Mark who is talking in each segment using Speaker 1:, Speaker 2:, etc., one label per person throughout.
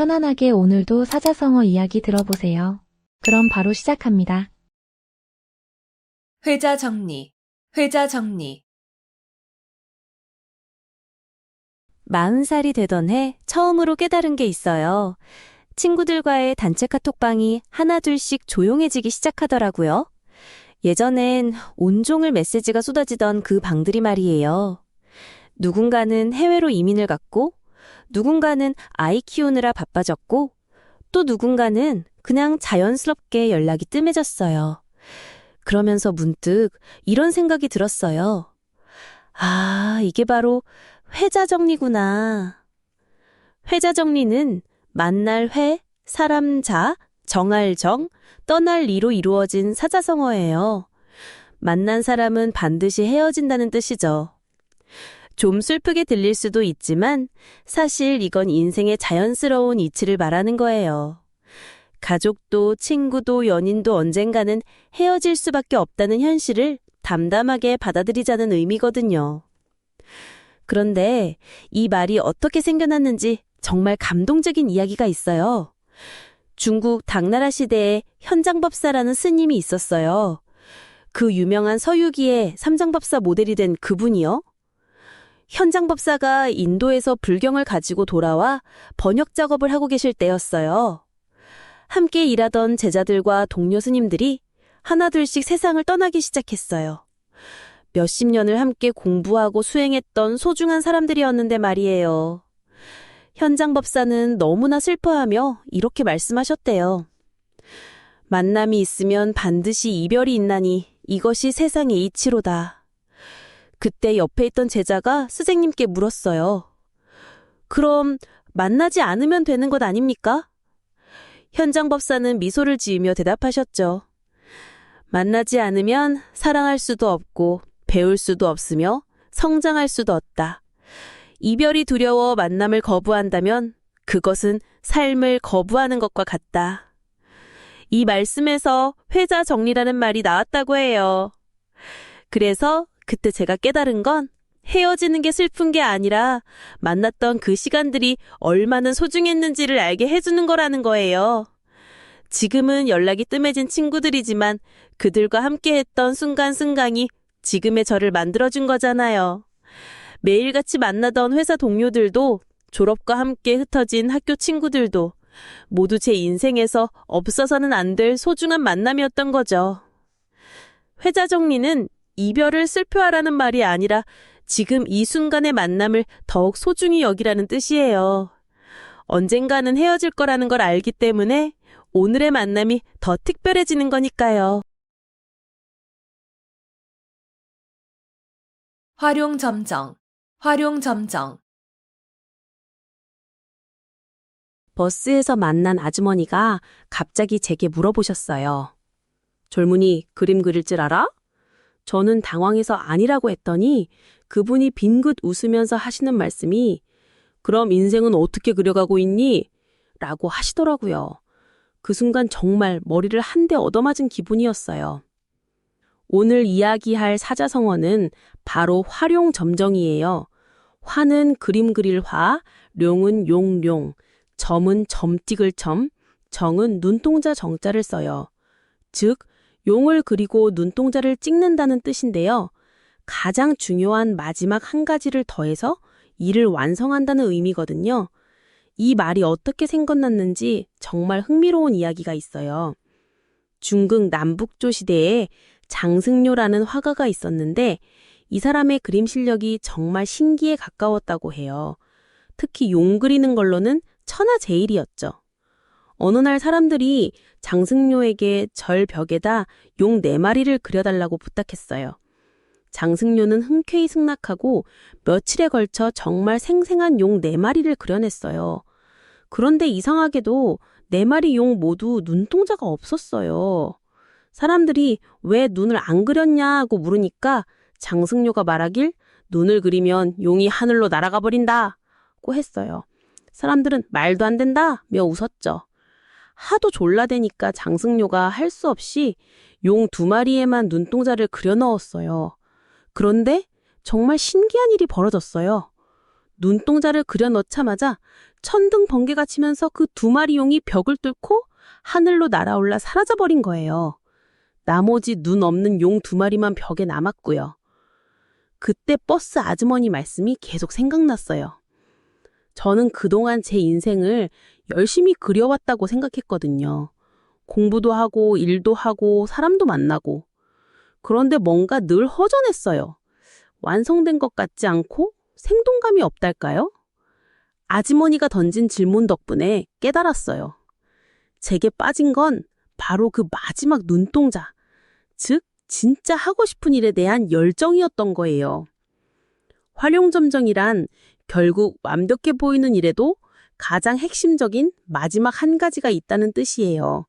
Speaker 1: 편안하게 오늘도 사자성어 이야기 들어보세요. 그럼 바로 시작합니다.
Speaker 2: 회자 정리, 회자 정리.
Speaker 3: 40살이 되던 해 처음으로 깨달은 게 있어요. 친구들과의 단체 카톡방이 하나둘씩 조용해지기 시작하더라고요. 예전엔 온종일 메시지가 쏟아지던 그 방들이 말이에요. 누군가는 해외로 이민을 갔고, 누군가는 아이 키우느라 바빠졌고, 또 누군가는 그냥 자연스럽게 연락이 뜸해졌어요. 그러면서 문득 이런 생각이 들었어요. 아, 이게 바로 회자 정리구나. 회자 정리는 만날 회, 사람 자, 정할 정, 떠날 리로 이루어진 사자성어예요. 만난 사람은 반드시 헤어진다는 뜻이죠. 좀 슬프게 들릴 수도 있지만 사실 이건 인생의 자연스러운 이치를 말하는 거예요. 가족도 친구도 연인도 언젠가는 헤어질 수밖에 없다는 현실을 담담하게 받아들이자는 의미거든요. 그런데 이 말이 어떻게 생겨났는지 정말 감동적인 이야기가 있어요. 중국 당나라 시대에 현장법사라는 스님이 있었어요. 그 유명한 서유기의 삼장법사 모델이 된 그분이요. 현장법사가 인도에서 불경을 가지고 돌아와 번역 작업을 하고 계실 때였어요. 함께 일하던 제자들과 동료 스님들이 하나둘씩 세상을 떠나기 시작했어요. 몇십 년을 함께 공부하고 수행했던 소중한 사람들이었는데 말이에요. 현장법사는 너무나 슬퍼하며 이렇게 말씀하셨대요. 만남이 있으면 반드시 이별이 있나니 이것이 세상의 이치로다. 그때 옆에 있던 제자가 스승님께 물었어요. 그럼 만나지 않으면 되는 것 아닙니까? 현장법사는 미소를 지으며 대답하셨죠. 만나지 않으면 사랑할 수도 없고 배울 수도 없으며 성장할 수도 없다. 이별이 두려워 만남을 거부한다면 그것은 삶을 거부하는 것과 같다. 이 말씀에서 회자 정리라는 말이 나왔다고 해요. 그래서 그때 제가 깨달은 건 헤어지는 게 슬픈 게 아니라 만났던 그 시간들이 얼마나 소중했는지를 알게 해주는 거라는 거예요. 지금은 연락이 뜸해진 친구들이지만 그들과 함께했던 순간순간이 지금의 저를 만들어준 거잖아요. 매일같이 만나던 회사 동료들도 졸업과 함께 흩어진 학교 친구들도 모두 제 인생에서 없어서는 안 될 소중한 만남이었던 거죠. 회자 정리는 이별을 슬퍼하라는 말이 아니라 지금 이 순간의 만남을 더욱 소중히 여기라는 뜻이에요. 언젠가는 헤어질 거라는 걸 알기 때문에 오늘의 만남이 더 특별해지는 거니까요.
Speaker 2: 활용점정, 활용점정.
Speaker 3: 버스에서 만난 아주머니가 갑자기 제게 물어보셨어요. 젊은이, 그림 그릴 줄 알아? 저는 당황해서 아니라고 했더니 그분이 빙긋 웃으면서 하시는 말씀이 그럼 인생은 어떻게 그려가고 있니? 라고 하시더라고요. 그 순간 정말 머리를 한 대 얻어맞은 기분이었어요. 오늘 이야기할 사자성어는 바로 활용점정이에요. 화는 그림 그릴 화, 룡은 용룡, 점은 점찍을 점, 정은 눈동자 정자를 써요. 즉, 용을 그리고 눈동자를 찍는다는 뜻인데요. 가장 중요한 마지막 한 가지를 더해서 일을 완성한다는 의미거든요. 이 말이 어떻게 생겨났는지 정말 흥미로운 이야기가 있어요. 중국 남북조 시대에 장승료라는 화가가 있었는데 이 사람의 그림 실력이 정말 신기에 가까웠다고 해요. 특히 용 그리는 걸로는 천하제일이었죠. 어느 날 사람들이 장승료에게 절 벽에다 용 4마리를 그려달라고 부탁했어요. 장승료는 흔쾌히 승낙하고 며칠에 걸쳐 정말 생생한 용 4마리를 그려냈어요. 그런데 이상하게도 4마리 용 모두 눈동자가 없었어요. 사람들이 왜 눈을 안 그렸냐고 물으니까 장승료가 말하길 눈을 그리면 용이 하늘로 날아가 버린다고 했어요. 사람들은 말도 안 된다며 웃었죠. 하도 졸라대니까 장승료가 할 수 없이 용 2마리에만 눈동자를 그려 넣었어요. 그런데 정말 신기한 일이 벌어졌어요.
Speaker 4: 눈동자를 그려 넣자마자 천둥 번개가 치면서 그 2마리 용이 벽을 뚫고 하늘로 날아올라 사라져버린 거예요. 나머지 눈 없는 용 2마리만 벽에 남았고요. 그때 버스 아주머니 말씀이 계속 생각났어요. 저는 그동안 제 인생을 열심히 그려왔다고 생각했거든요. 공부도 하고 일도 하고 사람도 만나고. 그런데 뭔가 늘 허전했어요. 완성된 것 같지 않고 생동감이 없달까요? 아주머니가 던진 질문 덕분에 깨달았어요. 제게 빠진 건 바로 그 마지막 눈동자, 즉 진짜 하고 싶은 일에 대한 열정이었던 거예요. 활용점정이란 결국 완벽해 보이는 일에도 가장 핵심적인 마지막 한 가지가 있다는 뜻이에요.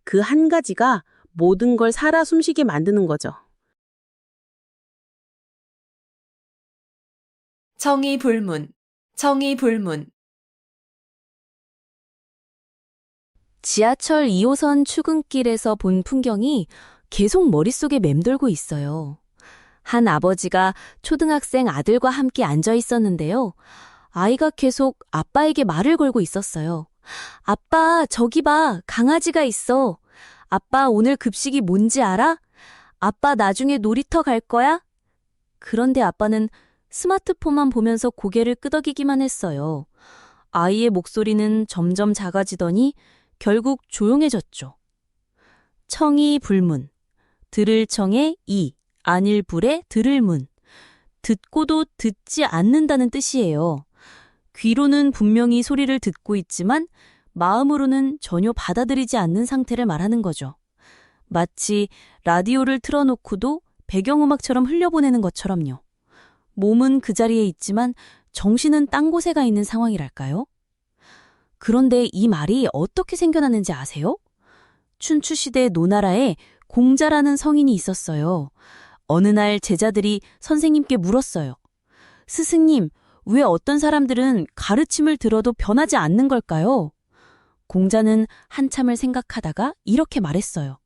Speaker 4: 그 한 가지가 모든 걸 살아 숨쉬게 만드는 거죠.
Speaker 2: 청이불문, 청이불문.
Speaker 3: 지하철 2호선 출근길에서 본 풍경이 계속 머릿속에 맴돌고 있어요. 한 아버지가 초등학생 아들과 함께 앉아 있었는데요. 아이가 계속 아빠에게 말을 걸고 있었어요. 아빠, 저기 봐, 강아지가 있어. 아빠, 오늘 급식이 뭔지 알아? 아빠, 나중에 놀이터 갈 거야? 그런데 아빠는 스마트폰만 보면서 고개를 끄덕이기만 했어요. 아이의 목소리는 점점 작아지더니 결국 조용해졌죠. 청이 불문, 들을 청에 이, 아닐 불에 들을 문. 듣고도 듣지 않는다는 뜻이에요. 귀로는 분명히 소리를 듣고 있지만 마음으로는 전혀 받아들이지 않는 상태를 말하는 거죠. 마치 라디오를 틀어놓고도 배경음악처럼 흘려보내는 것처럼요. 몸은 그 자리에 있지만 정신은 딴 곳에 가 있는 상황이랄까요? 그런데 이 말이 어떻게 생겨났는지 아세요? 춘추시대 노나라에 공자라는 성인이 있었어요. 어느 날 제자들이 선생님께 물었어요. 스승님, 왜 어떤 사람들은 가르침을 들어도 변하지 않는 걸까요? 공자는 한참을 생각하다가 이렇게 말했어요.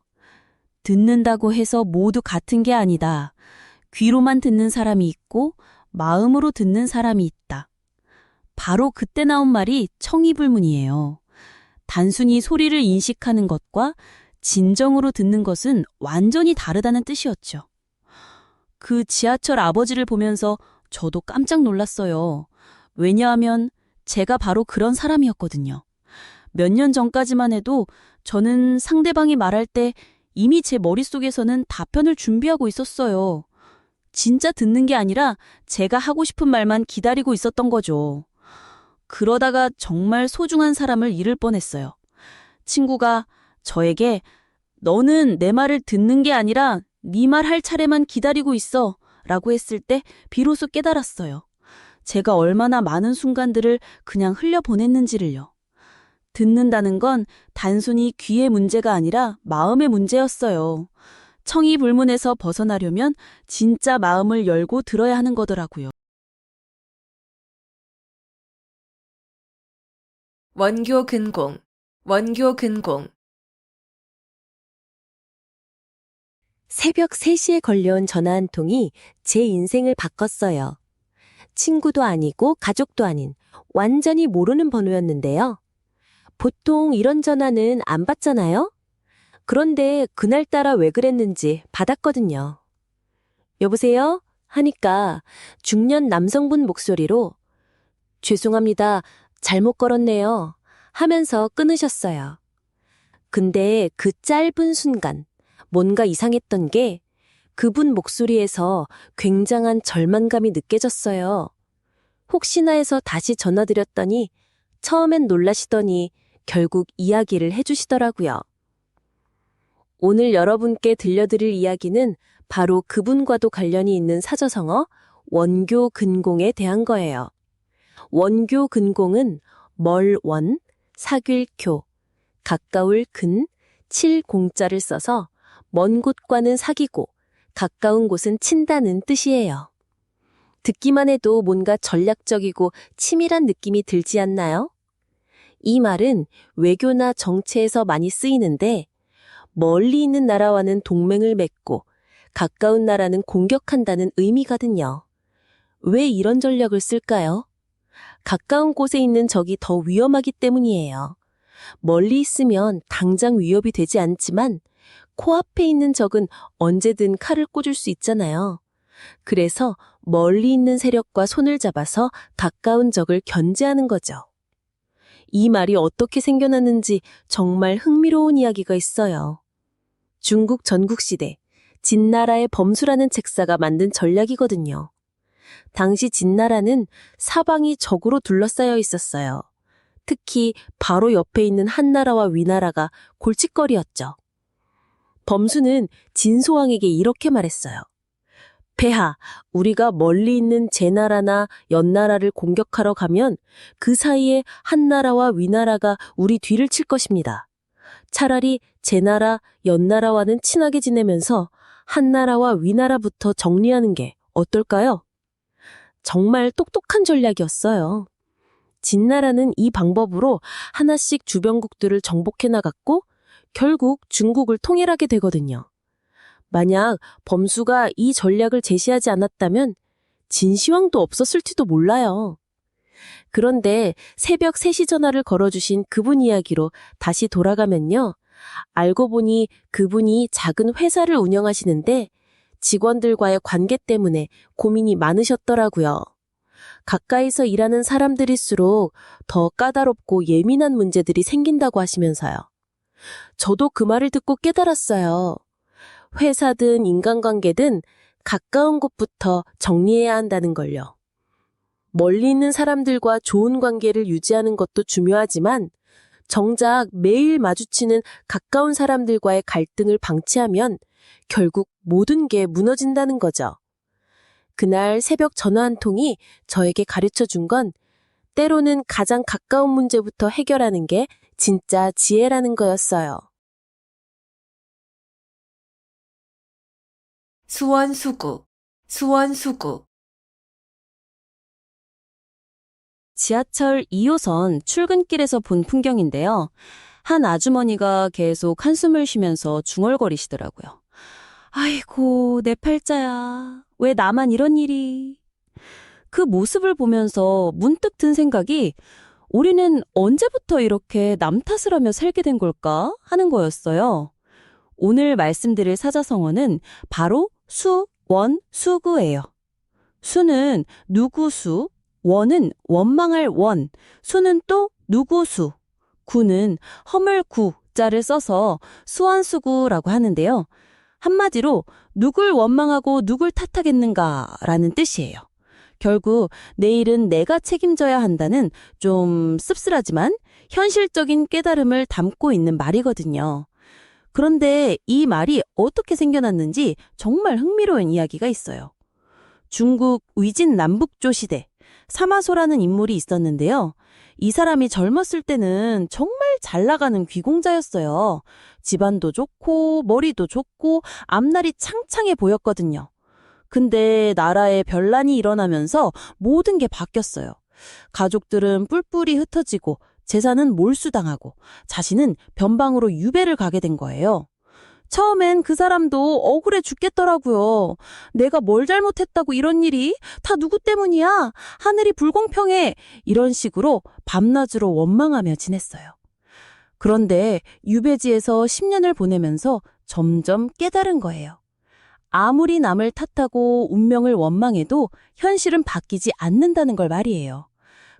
Speaker 3: 듣는다고 해서 모두 같은 게 아니다. 귀로만 듣는 사람이 있고 마음으로 듣는 사람이 있다. 바로 그때 나온 말이 청이불문이에요. 단순히 소리를 인식하는 것과 진정으로 듣는 것은 완전히 다르다는 뜻이었죠. 그 지하철 아버지를 보면서 저도 깜짝 놀랐어요. 왜냐하면 제가 바로 그런 사람이었거든요. 몇 년 전까지만 해도 저는 상대방이 말할 때 이미 제 머릿속에서는 답변을 준비하고 있었어요. 진짜 듣는 게 아니라 제가 하고 싶은 말만 기다리고 있었던 거죠. 그러다가 정말 소중한 사람을 잃을 뻔했어요. 친구가 저에게 너는 내 말을 듣는 게 아니라 네 말 할 차례만 기다리고 있어 라고 했을 때 비로소 깨달았어요. 제가 얼마나 많은 순간들을 그냥 흘려보냈는지를요. 듣는다는 건 단순히 귀의 문제가 아니라 마음의 문제였어요. 청이불문에서 벗어나려면 진짜 마음을 열고 들어야 하는 거더라고요.
Speaker 2: 원교 근공, 원교 근공.
Speaker 5: 새벽 3시에 걸려온 전화 한 통이 제 인생을 바꿨어요. 친구도 아니고 가족도 아닌 완전히 모르는 번호였는데요. 보통 이런 전화는 안 받잖아요? 그런데 그날따라 왜 그랬는지 받았거든요. 여보세요? 하니까 중년 남성분 목소리로 죄송합니다. 잘못 걸었네요. 하면서 끊으셨어요. 근데 그 짧은 순간 뭔가 이상했던 게 그분 목소리에서 굉장한 절망감이 느껴졌어요. 혹시나 해서 다시 전화드렸더니 처음엔 놀라시더니 결국 이야기를 해주시더라고요. 오늘 여러분께 들려드릴 이야기는 바로 그분과도 관련이 있는 사저성어 원교 근공에 대한 거예요. 원교 근공은 멀원, 사귈교, 가까울 근, 칠공자를 써서 먼 곳과는 사귀고 가까운 곳은 친다는 뜻이에요. 듣기만 해도 뭔가 전략적이고 치밀한 느낌이 들지 않나요? 이 말은 외교나 정치에서 많이 쓰이는데 멀리 있는 나라와는 동맹을 맺고 가까운 나라는 공격한다는 의미거든요. 왜 이런 전략을 쓸까요? 가까운 곳에 있는 적이 더 위험하기 때문이에요. 멀리 있으면 당장 위협이 되지 않지만 코앞에 있는 적은 언제든 칼을 꽂을 수 있잖아요. 그래서 멀리 있는 세력과 손을 잡아서 가까운 적을 견제하는 거죠. 이 말이 어떻게 생겨났는지 정말 흥미로운 이야기가 있어요. 중국 전국시대 진나라의 범수라는 책사가 만든 전략이거든요. 당시 진나라는 사방이 적으로 둘러싸여 있었어요. 특히 바로 옆에 있는 한나라와 위나라가 골칫거리였죠. 범수는 진소왕에게 이렇게 말했어요. 폐하, 우리가 멀리 있는 제나라나 연나라를 공격하러 가면 그 사이에 한나라와 위나라가 우리 뒤를 칠 것입니다. 차라리 제나라, 연나라와는 친하게 지내면서 한나라와 위나라부터 정리하는 게 어떨까요? 정말 똑똑한 전략이었어요. 진나라는 이 방법으로 하나씩 주변국들을 정복해 나갔고 결국 중국을 통일하게 되거든요. 만약 범수가 이 전략을 제시하지 않았다면 진시황도 없었을지도 몰라요. 그런데 새벽 3시 전화를 걸어주신 그분 이야기로 다시 돌아가면요. 알고 보니 그분이 작은 회사를 운영하시는데 직원들과의 관계 때문에 고민이 많으셨더라고요. 가까이서 일하는 사람들일수록 더 까다롭고 예민한 문제들이 생긴다고 하시면서요. 저도 그 말을 듣고 깨달았어요. 회사든 인간관계든 가까운 곳부터 정리해야 한다는 걸요. 멀리 있는 사람들과 좋은 관계를 유지하는 것도 중요하지만 정작 매일 마주치는 가까운 사람들과의 갈등을 방치하면 결국 모든 게 무너진다는 거죠. 그날 새벽 전화 한 통이 저에게 가르쳐 준 건 때로는 가장 가까운 문제부터 해결하는 게 진짜 지혜라는 거였어요.
Speaker 2: 수원수구, 수원수구.
Speaker 3: 지하철 2호선 출근길에서 본 풍경인데요. 한 아주머니가 계속 한숨을 쉬면서 중얼거리시더라고요. 아이고, 내 팔자야. 왜 나만 이런 일이. 그 모습을 보면서 문득 든 생각이 우리는 언제부터 이렇게 남 탓을 하며 살게 된 걸까 하는 거였어요. 오늘 말씀드릴 사자성어는 바로 수, 원, 수구예요. 수는 누구수, 원은 원망할 원, 수는 또 누구수, 구는 허물구 자를 써서 수완수구라고 하는데요. 한마디로 누굴 원망하고 누굴 탓하겠는가라는 뜻이에요. 결국 내일은 내가 책임져야 한다는 좀 씁쓸하지만 현실적인 깨달음을 담고 있는 말이거든요. 그런데 이 말이 어떻게 생겨났는지 정말 흥미로운 이야기가 있어요. 중국 위진 남북조 시대 사마소라는 인물이 있었는데요. 이 사람이 젊었을 때는 정말 잘 나가는 귀공자였어요. 집안도 좋고 머리도 좋고 앞날이 창창해 보였거든요. 근데 나라에 변란이 일어나면서 모든 게 바뀌었어요. 가족들은 뿔뿔이 흩어지고 재산은 몰수당하고 자신은 변방으로 유배를 가게 된 거예요. 처음엔 그 사람도 억울해 죽겠더라고요. 내가 뭘 잘못했다고 이런 일이 다 누구 때문이야? 하늘이 불공평해. 이런 식으로 밤낮으로 원망하며 지냈어요. 그런데 유배지에서 10년을 보내면서 점점 깨달은 거예요. 아무리 남을 탓하고 운명을 원망해도 현실은 바뀌지 않는다는 걸 말이에요.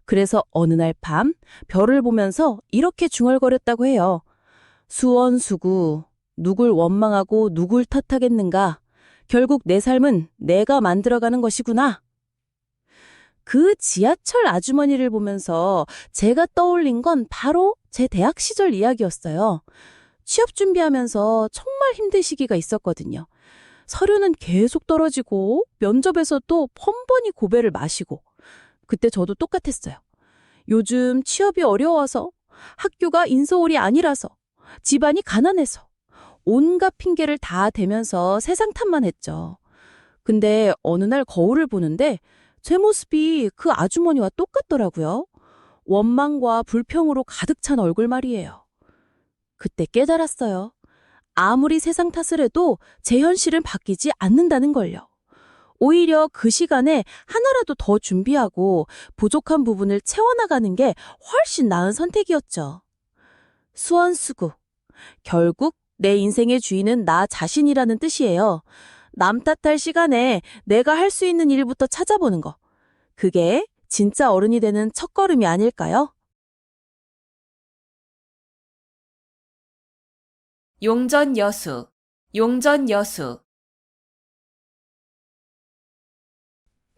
Speaker 3: 그래서 어느 날 밤 별을 보면서 이렇게 중얼거렸다고 해요. 수원수구, 누굴 원망하고 누굴 탓하겠는가? 결국 내 삶은 내가 만들어가는 것이구나. 그 지하철 아주머니를 보면서 제가 떠올린 건 바로 제 대학 시절 이야기였어요. 취업 준비하면서 정말 힘든 시기가 있었거든요. 서류는 계속 떨어지고 면접에서도 번번이 고배를 마시고 그때 저도 똑같았어요. 요즘 취업이 어려워서 학교가 인서울이 아니라서 집안이 가난해서 온갖 핑계를 다 대면서 세상 탓만 했죠. 근데 어느 날 거울을 보는데 제 모습이 그 아주머니와 똑같더라고요. 원망과 불평으로 가득 찬 얼굴 말이에요. 그때 깨달았어요. 아무리 세상 탓을 해도 제 현실은 바뀌지 않는다는 걸요.
Speaker 4: 오히려 그 시간에 하나라도 더 준비하고 부족한 부분을 채워나가는 게 훨씬 나은 선택이었죠. 수원수구. 결국 내 인생의 주인은 나 자신이라는 뜻이에요. 남 탓할 시간에 내가 할 수 있는 일부터 찾아보는 거. 그게 진짜 어른이 되는 첫걸음이 아닐까요?
Speaker 2: 용전여수, 용전여수.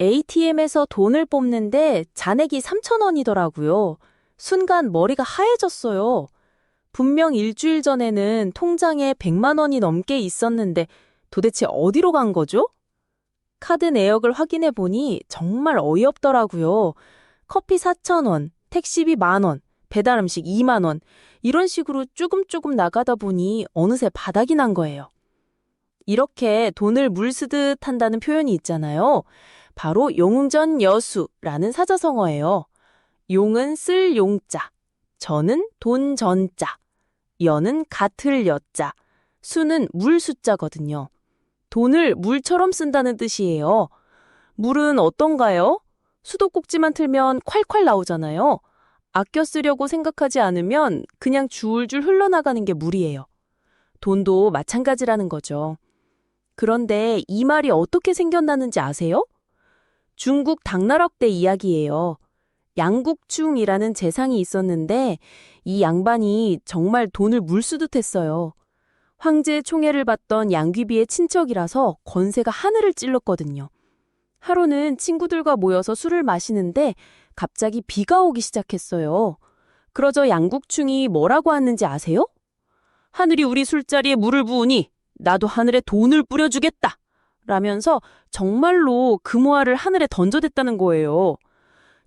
Speaker 3: ATM에서 돈을 뽑는데 잔액이 3,000원이더라고요. 순간 머리가 하얘졌어요. 분명 일주일 전에는 통장에 100만 원이 넘게 있었는데 도대체 어디로 간 거죠? 카드 내역을 확인해 보니 정말 어이없더라고요. 커피 4,000원, 택시비 10,000원, 배달음식 2만 원, 이런 식으로 조금 나가다 보니 어느새 바닥이 난 거예요. 이렇게 돈을 물 쓰듯 한다는 표현이 있잖아요. 바로 용전여수라는 사자성어예요. 용은 쓸 용자, 전은 돈 전자, 여는 같을 여자, 수는 물 숫자거든요. 돈을 물처럼 쓴다는 뜻이에요. 물은 어떤가요? 수도꼭지만 틀면 콸콸 나오잖아요. 아껴 쓰려고 생각하지 않으면 그냥 줄줄 흘러나가는 게 물이에요. 돈도 마찬가지라는 거죠. 그런데 이 말이 어떻게 생겨나는지 아세요? 중국 당나라 때 이야기예요. 양국충이라는 재상이 있었는데 이 양반이 정말 돈을 물쓰듯 했어요. 황제 총애를 받던 양귀비의 친척이라서 권세가 하늘을 찔렀거든요. 하루는 친구들과 모여서 술을 마시는데 갑자기 비가 오기 시작했어요. 그러자 양국충이 뭐라고 하는지 아세요? 하늘이 우리 술자리에 물을 부으니 나도 하늘에 돈을 뿌려주겠다. 라면서 정말로 금호화를 하늘에 던져댔다는 거예요.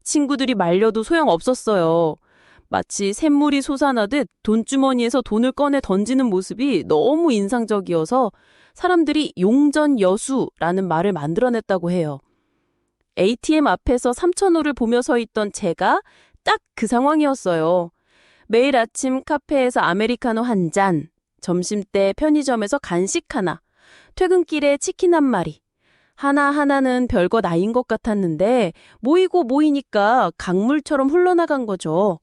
Speaker 3: 친구들이 말려도 소용없었어요. 마치 샘물이 솟아나듯 돈주머니에서 돈을 꺼내 던지는 모습이 너무 인상적이어서 사람들이 용전여수라는 말을 만들어냈다고 해요. ATM 앞에서 3,000호를 보며 서 있던 제가 딱 그 상황이었어요. 매일 아침 카페에서 아메리카노 한 잔, 점심때 편의점에서 간식 하나, 퇴근길에 치킨 한 마리. 하나하나는 별것 아닌 것 같았는데 모이니까 강물처럼 흘러나간 거죠.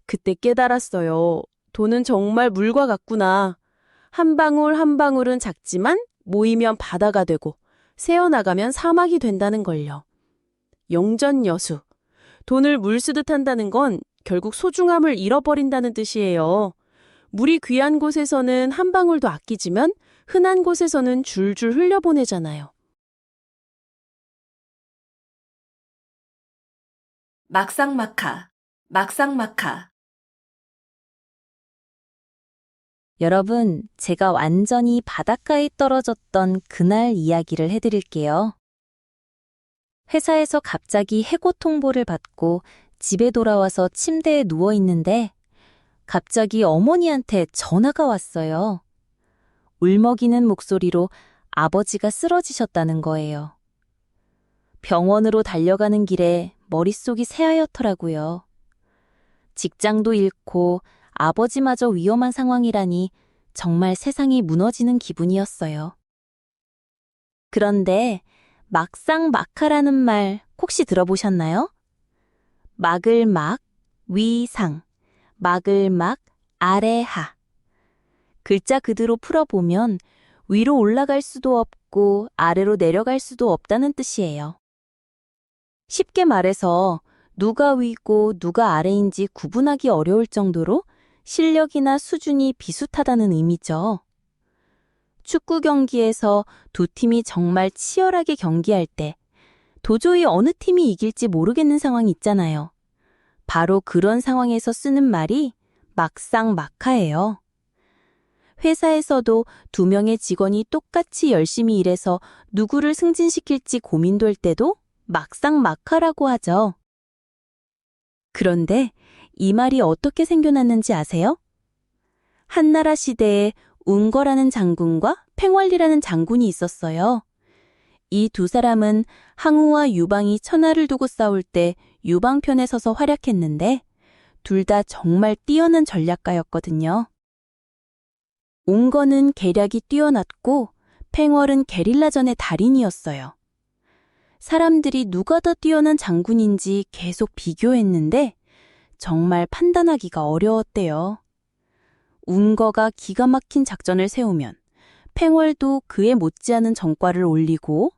Speaker 3: 그때 깨달았어요. 돈은 정말 물과 같구나. 한 방울 한 방울은 작지만 모이면 바다가 되고 새어나가면 사막이 된다는 걸요. 용전여수. 돈을 물쓰듯 한다는 건 결국 소중함을 잃어버린다는 뜻이에요. 물이 귀한 곳에서는 한 방울도 아끼지만 흔한 곳에서는 줄줄 흘려보내잖아요.
Speaker 2: 막상막하, 막상막하.
Speaker 3: 여러분, 제가 완전히 바닷가에 떨어졌던 그날 이야기를 해드릴게요. 회사에서 갑자기 해고 통보를 받고 집에 돌아와서 침대에 누워 있는데 갑자기 어머니한테 전화가 왔어요. 울먹이는 목소리로 아버지가 쓰러지셨다는 거예요. 병원으로 달려가는 길에 머릿속이 새하얗더라고요. 직장도 잃고 아버지마저 위험한 상황이라니 정말 세상이 무너지는 기분이었어요. 그런데 막상막하라는 말 혹시 들어보셨나요? 막을 막, 위상, 막을 막, 아래하. 글자 그대로 풀어보면 위로 올라갈 수도 없고 아래로 내려갈 수도 없다는 뜻이에요. 쉽게 말해서 누가 위고 누가 아래인지 구분하기 어려울 정도로 실력이나 수준이 비슷하다는 의미죠. 축구 경기에서 두 팀이 정말 치열하게 경기할 때 도저히 어느 팀이 이길지 모르겠는 상황이 있잖아요. 바로 그런 상황에서 쓰는 말이 막상막하예요. 회사에서도 2명의 직원이 똑같이 열심히 일해서 누구를 승진시킬지 고민될 때도 막상막하라고 하죠. 그런데 이 말이 어떻게 생겨났는지 아세요? 한나라 시대에 운거라는 장군과 팽월리라는 장군이 있었어요. 이 두 사람은 항우와 유방이 천하를 두고 싸울 때 유방 편에 서서 활약했는데 둘 다 정말 뛰어난 전략가였거든요. 운거는 계략이 뛰어났고 팽월은 게릴라전의 달인이었어요.
Speaker 4: 사람들이 누가 더 뛰어난 장군인지 계속 비교했는데 정말 판단하기가 어려웠대요. 운거가 기가 막힌 작전을 세우면 팽월도 그에 못지않은 정과를 올리고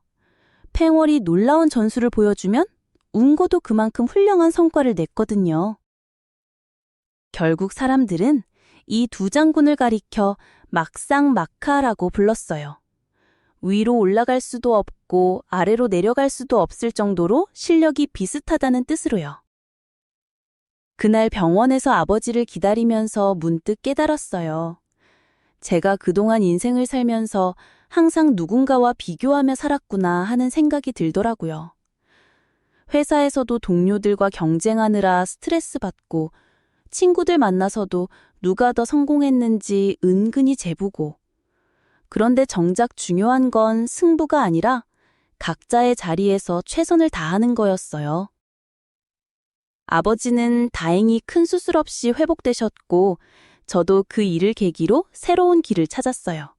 Speaker 4: 팽월이 놀라운 전술을 보여주면 운거도 그만큼 훌륭한 성과를 냈거든요. 결국 사람들은 이 두 장군을 가리켜 막상막하라고 불렀어요. 위로 올라갈 수도 없고 아래로 내려갈 수도 없을 정도로 실력이 비슷하다는 뜻으로요. 그날 병원에서 아버지를 기다리면서 문득 깨달았어요. 제가 그동안 인생을 살면서 항상 누군가와 비교하며 살았구나 하는 생각이 들더라고요. 회사에서도 동료들과 경쟁하느라 스트레스 받고 친구들 만나서도 누가 더 성공했는지 은근히 재보고 그런데 정작 중요한 건 승부가 아니라 각자의 자리에서 최선을 다하는 거였어요. 아버지는 다행히 큰 수술 없이 회복되셨고 저도 그 일을 계기로 새로운 길을 찾았어요.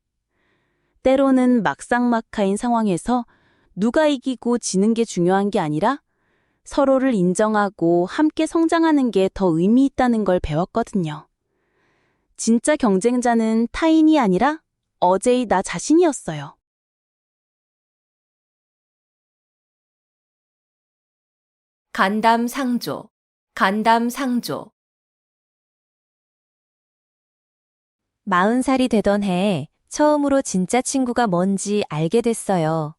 Speaker 4: 때로는 막상막하인 상황에서 누가 이기고 지는 게 중요한 게 아니라 서로를 인정하고 함께 성장하는 게 더 의미 있다는 걸 배웠거든요. 진짜 경쟁자는 타인이 아니라 어제의 나 자신이었어요.
Speaker 2: 간담상조, 간담상조.
Speaker 3: 40살이 되던 해 처음으로 진짜 친구가 뭔지 알게 됐어요.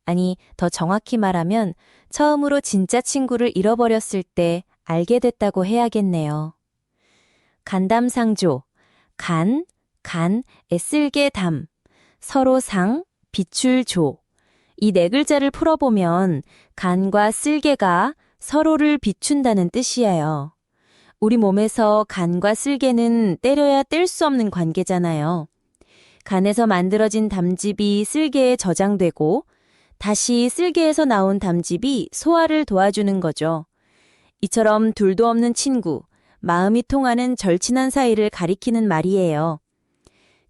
Speaker 3: 아니, 더 정확히 말하면 처음으로 진짜 친구를 잃어버렸을 때 알게 됐다고 해야겠네요. 간담상조, 간, 애쓸게 담, 서로 상, 비출 조. 이 네 글자를 풀어보면 간과 쓸개가 서로를 비춘다는 뜻이에요. 우리 몸에서 간과 쓸개는 때려야 뗄 수 없는 관계잖아요. 간에서 만들어진 담즙이 쓸개에 저장되고 다시 쓸개에서 나온 담즙이 소화를 도와주는 거죠. 이처럼 둘도 없는 친구, 마음이 통하는 절친한 사이를 가리키는 말이에요.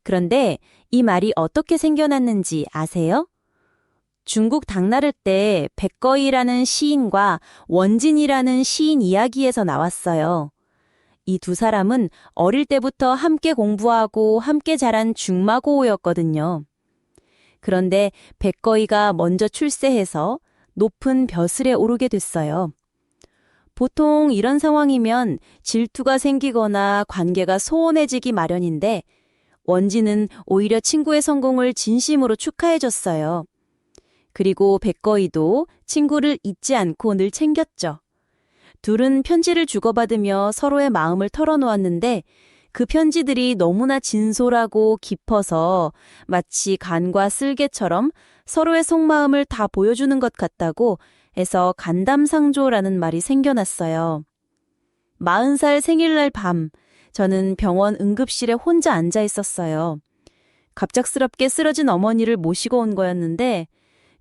Speaker 3: 그런데 이 말이 어떻게 생겨났는지 아세요? 중국 당나라 때 백거이라는 시인과 원진이라는 시인 이야기에서 나왔어요. 이 두 사람은 어릴 때부터 함께 공부하고 함께 자란 중마고우였거든요. 그런데 백거이가 먼저 출세해서 높은 벼슬에 오르게 됐어요. 보통 이런 상황이면 질투가 생기거나 관계가 소원해지기 마련인데 원진은 오히려 친구의 성공을 진심으로 축하해줬어요. 그리고 백거이도 친구를 잊지 않고 늘 챙겼죠. 둘은 편지를 주고받으며 서로의 마음을 털어놓았는데 그 편지들이 너무나 진솔하고 깊어서 마치 간과 쓸개처럼 서로의 속마음을 다 보여주는 것 같다고 해서 간담상조라는 말이 생겨났어요. 40살 생일날 밤, 저는 병원 응급실에 혼자 앉아 있었어요. 갑작스럽게 쓰러진 어머니를 모시고 온 거였는데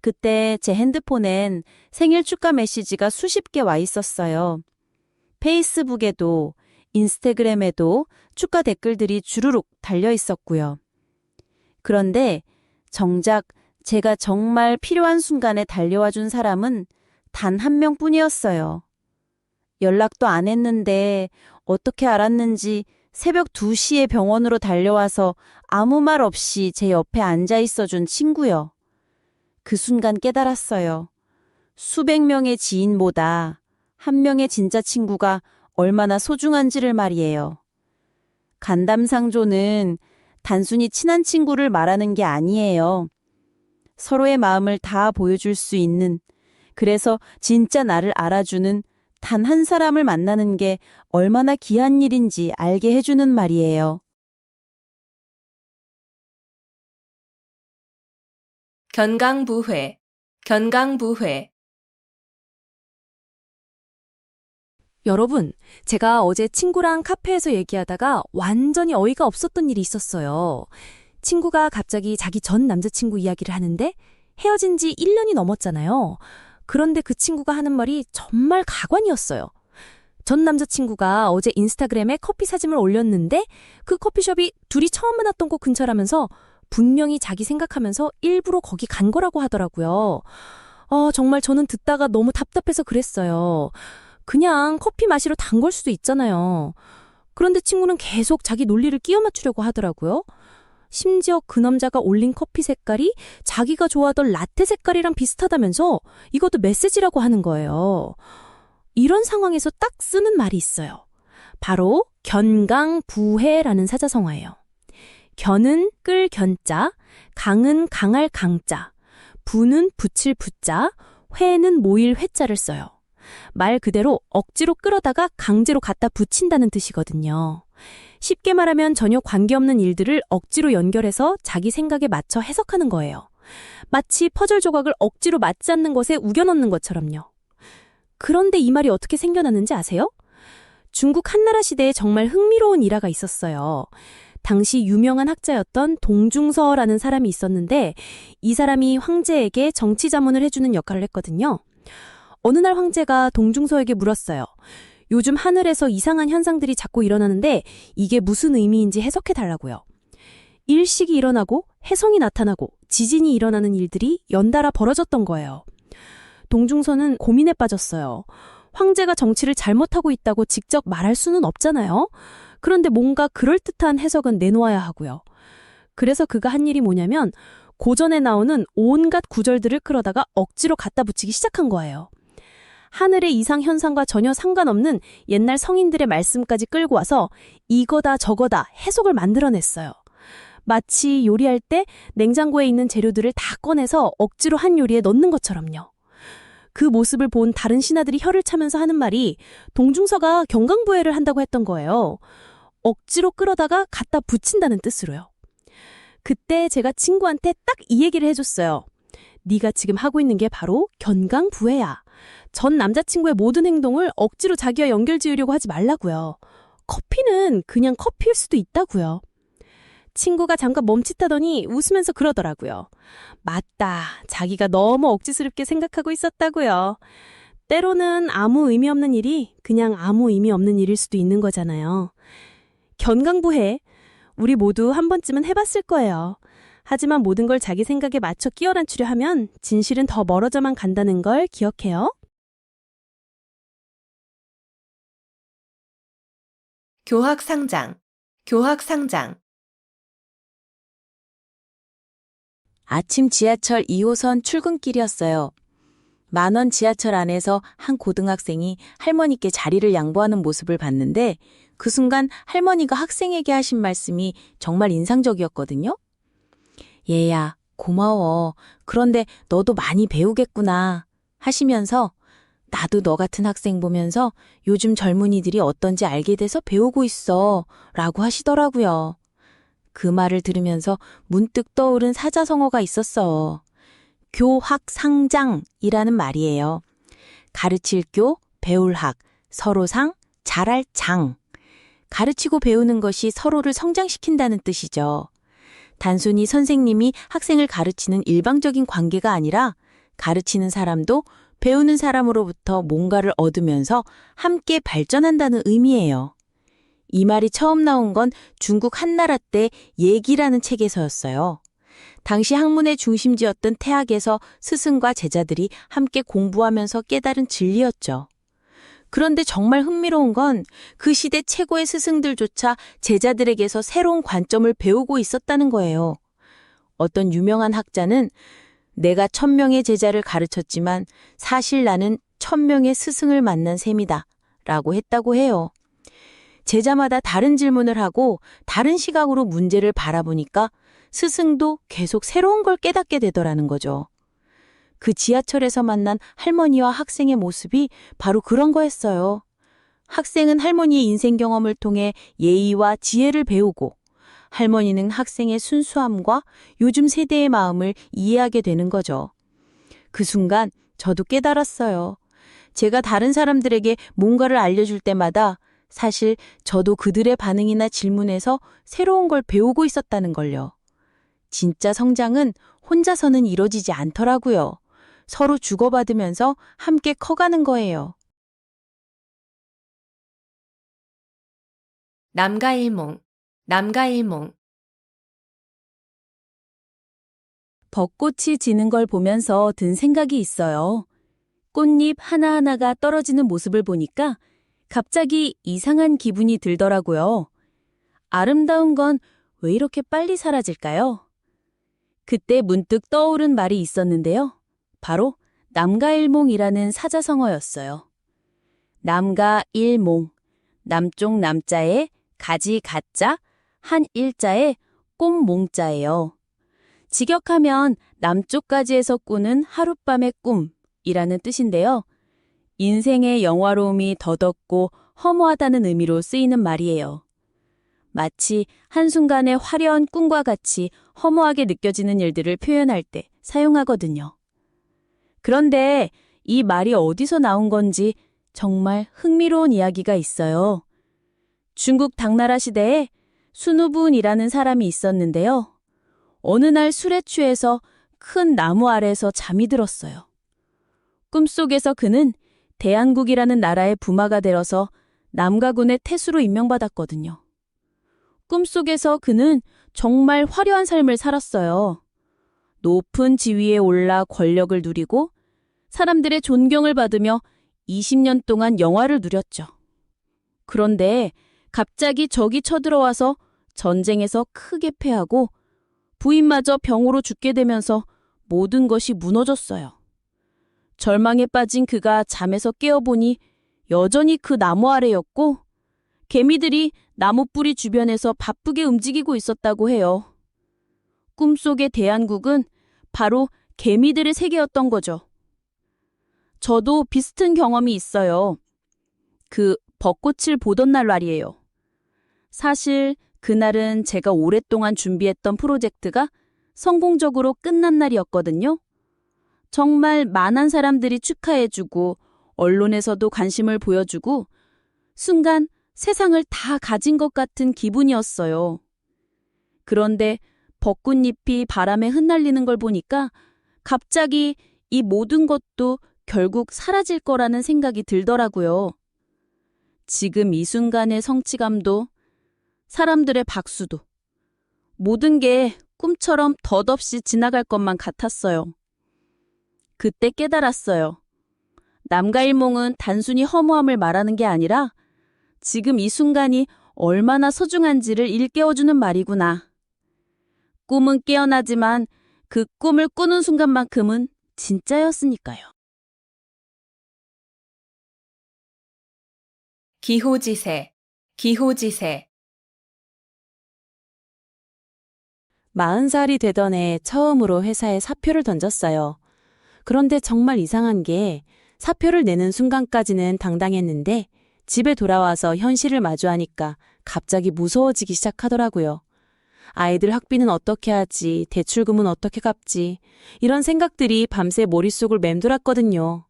Speaker 3: 그때 제 핸드폰엔 생일 축하 메시지가 수십 개 와 있었어요. 페이스북에도 인스타그램에도 축하 댓글들이 주르륵 달려 있었고요. 그런데 정작 제가 정말 필요한 순간에 달려와 준 사람은 단 한 명뿐이었어요. 연락도 안 했는데 어떻게 알았는지 새벽 2시에 병원으로 달려와서 아무 말 없이 제 옆에 앉아 있어준 친구요. 그 순간 깨달았어요. 수백 명의 지인보다 한 명의 진짜 친구가 얼마나 소중한지를 말이에요. 간담상조는 단순히 친한 친구를 말하는 게 아니에요. 서로의 마음을 다 보여줄 수 있는, 그래서 진짜 나를 알아주는 단 한 사람을 만나는 게 얼마나 귀한 일인지 알게 해주는 말이에요.
Speaker 2: 견강부회, 견강부회.
Speaker 6: 여러분, 제가 어제 친구랑 카페에서 얘기하다가 완전히 어이가 없었던 일이 있었어요. 친구가 갑자기 자기 전 남자친구 이야기를 하는데 헤어진 지 1년이 넘었잖아요. 그런데 그 친구가 하는 말이 정말 가관이었어요. 전 남자친구가 어제 인스타그램에 커피 사진을 올렸는데 그 커피숍이 둘이 처음 만났던 곳 근처라면서 분명히 자기 생각하면서 일부러 거기 간 거라고 하더라고요. 정말 저는 듣다가 너무 답답해서 그랬어요. 그냥 커피 마시러 단 걸 수도 있잖아요. 그런데 친구는 계속 자기 논리를 끼워 맞추려고 하더라고요. 심지어 그 남자가 올린 커피 색깔이 자기가 좋아하던 라떼 색깔이랑 비슷하다면서 이것도 메시지라고 하는 거예요. 이런 상황에서 딱 쓰는 말이 있어요. 바로 견강부회라는 사자성어예요. 견은 끌 견자, 강은 강할 강자, 부는 붙일 부자, 회는 모일 회자를 써요. 말 그대로 억지로 끌어다가 강제로 갖다 붙인다는 뜻이거든요. 쉽게 말하면 전혀 관계없는 일들을 억지로 연결해서 자기 생각에 맞춰 해석하는 거예요. 마치 퍼즐 조각을 억지로 맞지 않는 것에 우겨 넣는 것처럼요. 그런데 이 말이 어떻게 생겨났는지 아세요? 중국 한나라 시대에 정말 흥미로운 일화가 있었어요. 당시 유명한 학자였던 동중서라는 사람이 있었는데 이 사람이 황제에게 정치 자문을 해주는 역할을 했거든요. 어느 날 황제가 동중서에게 물었어요. 요즘 하늘에서 이상한 현상들이 자꾸 일어나는데 이게 무슨 의미인지 해석해달라고요. 일식이 일어나고 해성이 나타나고 지진이 일어나는 일들이 연달아 벌어졌던 거예요. 동중서는 고민에 빠졌어요. 황제가 정치를 잘못하고 있다고 직접 말할 수는 없잖아요. 그런데 뭔가 그럴듯한 해석은 내놓아야 하고요. 그래서 그가 한 일이 뭐냐면 고전에 나오는 온갖 구절들을 끌어다가 억지로 갖다 붙이기 시작한 거예요. 하늘의 이상 현상과 전혀 상관없는 옛날 성인들의 말씀까지 끌고 와서 이거다 저거다 해석을 만들어냈어요. 마치 요리할 때 냉장고에 있는 재료들을 다 꺼내서 억지로 한 요리에 넣는 것처럼요. 그 모습을 본 다른 신하들이 혀를 차면서 하는 말이 동중서가 견강부회를 한다고 했던 거예요. 억지로 끌어다가 갖다 붙인다는 뜻으로요. 그때 제가 친구한테 딱 이 얘기를 해줬어요. 네가 지금 하고 있는 게 바로 견강부회야. 전 남자친구의 모든 행동을 억지로 자기와 연결 지으려고 하지 말라고요. 커피는 그냥 커피일 수도 있다고요. 친구가 잠깐 멈칫하더니 웃으면서 그러더라고요. 맞다. 자기가 너무 억지스럽게 생각하고 있었다고요. 때로는 아무 의미 없는 일이 그냥 아무 의미 없는 일일 수도 있는 거잖아요. 견강부회. 우리 모두 한 번쯤은 해봤을 거예요. 하지만 모든 걸 자기 생각에 맞춰 끼워 맞추려 하면 진실은 더 멀어져만 간다는 걸 기억해요.
Speaker 2: 교학상장, 교학상장.
Speaker 5: 아침 지하철 2호선 출근길이었어요. 만원 지하철 안에서 한 고등학생이 할머니께 자리를 양보하는 모습을 봤는데 그 순간 할머니가 학생에게 하신 말씀이 정말 인상적이었거든요. 얘야, 고마워. 그런데 너도 많이 배우겠구나 하시면서 나도 너 같은 학생 보면서 요즘 젊은이들이 어떤지 알게 돼서 배우고 있어 라고 하시더라고요. 그 말을 들으면서 문득 떠오른 사자성어가 있었어. 교학상장이라는 말이에요. 가르칠 교, 배울 학, 서로상, 잘할 장. 가르치고 배우는 것이 서로를 성장시킨다는 뜻이죠. 단순히 선생님이 학생을 가르치는 일방적인 관계가 아니라 가르치는 사람도 배우는 사람으로부터 뭔가를 얻으면서 함께 발전한다는 의미예요. 이 말이 처음 나온 건 중국 한나라 때 예기라는 책에서였어요. 당시 학문의 중심지였던 태학에서 스승과 제자들이 함께 공부하면서 깨달은 진리였죠. 그런데 정말 흥미로운 건 그 시대 최고의 스승들조차 제자들에게서 새로운 관점을 배우고 있었다는 거예요. 어떤 유명한 학자는 내가 1000명의 제자를 가르쳤지만 사실 나는 1000명의 스승을 만난 셈이다 라고 했다고 해요. 제자마다 다른 질문을 하고 다른 시각으로 문제를 바라보니까 스승도 계속 새로운 걸 깨닫게 되더라는 거죠. 그 지하철에서 만난 할머니와 학생의 모습이 바로 그런 거였어요. 학생은 할머니의 인생 경험을 통해 예의와 지혜를 배우고 할머니는 학생의 순수함과 요즘 세대의 마음을 이해하게 되는 거죠. 그 순간 저도 깨달았어요. 제가 다른 사람들에게 뭔가를 알려줄 때마다 사실 저도 그들의 반응이나 질문에서 새로운 걸 배우고 있었다는 걸요. 진짜 성장은 혼자서는 이루어지지 않더라고요. 서로 주고받으면서 함께 커가는 거예요.
Speaker 2: 남가일몽, 남가일몽.
Speaker 7: 벚꽃이 지는 걸 보면서 든 생각이 있어요. 꽃잎 하나하나가 떨어지는 모습을 보니까 갑자기 이상한 기분이 들더라고요. 아름다운 건 왜 이렇게 빨리 사라질까요? 그때 문득 떠오른 말이 있었는데요. 바로 남가일몽이라는 사자성어였어요. 남가일몽, 남쪽 남자에 가지 가자, 한 일자에 꽃몽자예요. 직역하면 남쪽까지에서 꾸는 하룻밤의 꿈이라는 뜻인데요. 인생의 영화로움이 더덥고 허무하다는 의미로 쓰이는 말이에요. 마치 한순간의 화려한 꿈과 같이 허무하게 느껴지는 일들을 표현할 때 사용하거든요. 그런데 이 말이 어디서 나온 건지 정말 흥미로운 이야기가 있어요. 중국 당나라 시대에 순우분이라는 사람이 있었는데요. 어느 날 술에 취해서 큰 나무 아래에서 잠이 들었어요. 꿈속에서 그는 대한국이라는 나라의 부마가 되어서 남가군의 태수로 임명받았거든요. 꿈속에서 그는 정말 화려한 삶을 살았어요. 높은 지위에 올라 권력을 누리고 사람들의 존경을 받으며 20년 동안 영화를 누렸죠. 그런데 갑자기 적이 쳐들어와서 전쟁에서 크게 패하고 부인마저 병으로 죽게 되면서 모든 것이 무너졌어요. 절망에 빠진 그가 잠에서 깨어보니 여전히 그 나무 아래였고 개미들이 나무 뿌리 주변에서 바쁘게 움직이고 있었다고 해요. 꿈속의 대한국은 바로 개미들의 세계였던 거죠. 저도 비슷한 경험이 있어요. 그 벚꽃을 보던 날 말이에요. 사실 그날은 제가 오랫동안 준비했던 프로젝트가 성공적으로 끝난 날이었거든요. 정말 많은 사람들이 축하해주고 언론에서도 관심을 보여주고 순간 세상을 다 가진 것 같은 기분이었어요. 그런데 벚꽃잎이 바람에 흩날리는 걸 보니까 갑자기 이 모든 것도 결국 사라질 거라는 생각이 들더라고요. 지금 이 순간의 성취감도 사람들의 박수도 모든 게 꿈처럼 덧없이 지나갈 것만 같았어요. 그때 깨달았어요. 남가일몽은 단순히 허무함을 말하는 게 아니라 지금 이 순간이 얼마나 소중한지를 일깨워주는 말이구나. 꿈은 깨어나지만 그 꿈을 꾸는 순간만큼은 진짜였으니까요.
Speaker 2: 기호지세, 기호지세.
Speaker 7: 40살이 되던 해 처음으로 회사에 사표를 던졌어요. 그런데 정말 이상한 게 사표를 내는 순간까지는 당당했는데 집에 돌아와서 현실을 마주하니까 갑자기 무서워지기 시작하더라고요. 아이들 학비는 어떻게 하지, 대출금은 어떻게 갚지, 이런 생각들이 밤새 머릿속을 맴돌았거든요.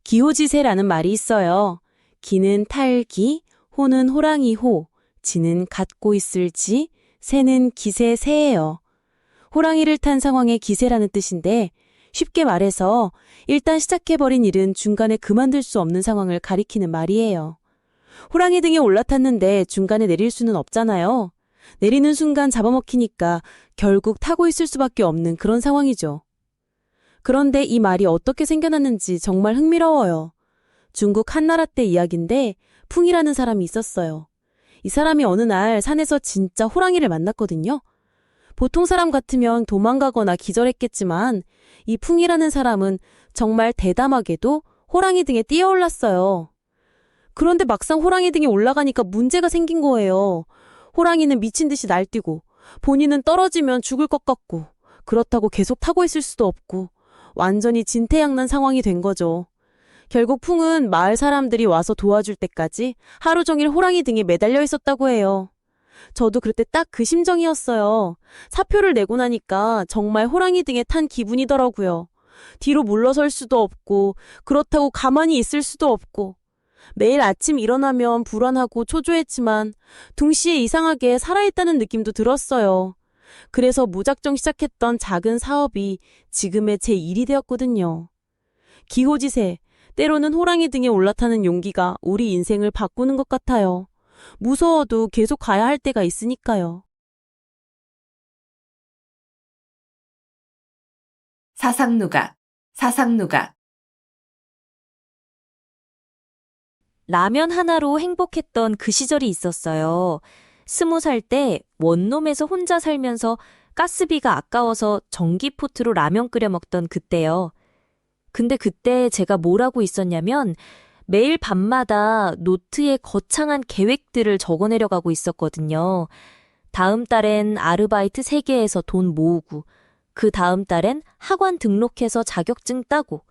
Speaker 7: 기호지세라는 말이 있어요. 기는 탈기, 호는 호랑이 호, 지는 갖고 있을 지, 새는 기세 새예요. 호랑이를 탄 상황의 기세라는 뜻인데 쉽게 말해서 일단 시작해버린 일은 중간에 그만둘 수 없는 상황을 가리키는 말이에요. 호랑이 등에 올라탔는데 중간에 내릴 수는 없잖아요. 내리는 순간 잡아먹히니까 결국 타고 있을 수밖에 없는 그런 상황이죠. 그런데 이 말이 어떻게 생겨났는지 정말 흥미로워요. 중국 한나라 때 이야기인데 풍이라는 사람이 있었어요. 이 사람이 어느 날 산에서 진짜 호랑이를 만났거든요. 보통 사람 같으면 도망가거나 기절했겠지만 이 풍이라는 사람은 정말 대담하게도 호랑이 등에 뛰어올랐어요. 그런데 막상 호랑이 등에 올라가니까 문제가 생긴 거예요. 호랑이는 미친 듯이 날뛰고 본인은 떨어지면 죽을 것 같고 그렇다고 계속 타고 있을 수도 없고 완전히 진퇴양난 상황이 된 거죠. 결국 풍은 마을 사람들이 와서 도와줄 때까지 하루 종일 호랑이 등에 매달려 있었다고 해요. 저도 그때 딱 그 심정이었어요. 사표를 내고 나니까 정말 호랑이 등에 탄 기분이더라고요. 뒤로 물러설 수도 없고 그렇다고 가만히 있을 수도 없고 매일 아침 일어나면 불안하고 초조했지만 동시에 이상하게 살아있다는 느낌도 들었어요. 그래서 무작정 시작했던 작은 사업이 지금의 제 일이 되었거든요. 기호지세, 때로는 호랑이 등에 올라타는 용기가 우리 인생을 바꾸는 것 같아요. 무서워도 계속 가야 할 때가 있으니까요.
Speaker 2: 사상누각, 사상누각.
Speaker 3: 라면 하나로 행복했던 그 시절이 있었어요. 20살 때 원룸에서 혼자 살면서 가스비가 아까워서 전기포트로 라면 끓여 먹던 그때요. 근데 그때 제가 뭘 하고 있었냐면 매일 밤마다 노트에 거창한 계획들을 적어내려가고 있었거든요. 다음 달엔 아르바이트 3개에서 돈 모으고, 그 다음 달엔 학원 등록해서 자격증 따고,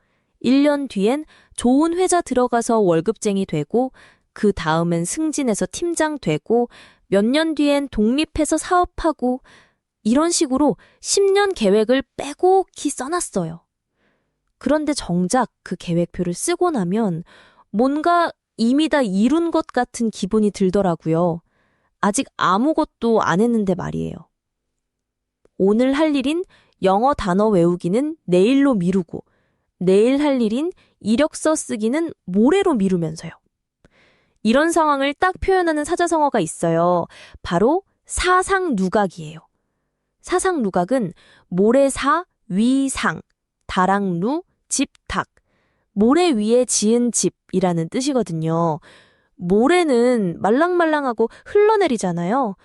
Speaker 3: 1년 뒤엔 좋은 회사 들어가서 월급쟁이 되고, 그 다음엔 승진해서 팀장 되고, 몇 년 뒤엔 독립해서 사업하고, 이런 식으로 10년 계획을 빼곡히 써놨어요. 그런데 정작 그 계획표를 쓰고 나면 뭔가 이미 다 이룬 것 같은 기분이 들더라고요. 아직 아무것도 안 했는데 말이에요. 오늘 할 일인 영어 단어 외우기는 내일로 미루고, 내일 할 일인 이력서 쓰기는 모레로 미루면서요. 이런 상황을 딱 표현하는 사자성어가 있어요. 바로 사상누각이에요. 사상누각은 모래사, 위상, 다랑루, 집탁, 모래 위에 지은 집이라는 뜻이거든요. 모래는 말랑말랑하고 흘러내리잖아요.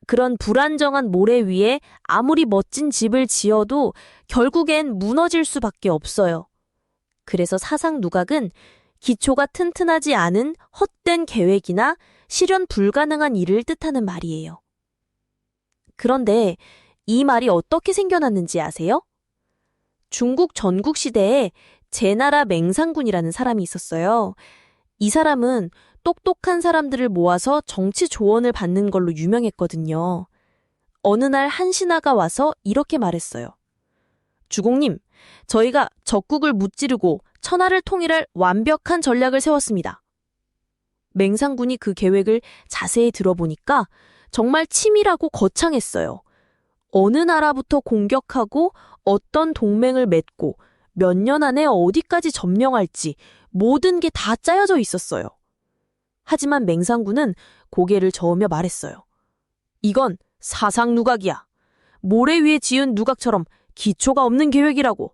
Speaker 3: 그런 불안정한 모래 위에 아무리 멋진 집을 지어도 결국엔 무너질 수밖에 없어요. 그래서 사상누각은 기초가 튼튼하지 않은 헛된 계획이나 실현 불가능한 일을 뜻하는 말이에요. 그런데 이 말이 어떻게 생겨났는지 아세요? 중국 전국시대에 제나라 맹상군이라는 사람이 있었어요. 이 사람은 똑똑한 사람들을 모아서 정치 조언을 받는 걸로 유명했거든요. 어느 날 한 신하가 와서 이렇게 말했어요. 주공님, 저희가 적국을 무찌르고 천하를 통일할 완벽한 전략을 세웠습니다. 맹상군이 그 계획을 자세히 들어보니까 정말 치밀하고 거창했어요. 어느 나라부터 공격하고 어떤 동맹을 맺고 몇 년 안에 어디까지 점령할지 모든 게 다 짜여져 있었어요. 하지만 맹상군은 고개를 저으며 말했어요. 이건 사상누각이야. 모래 위에 지은 누각처럼 기초가 없는 계획이라고.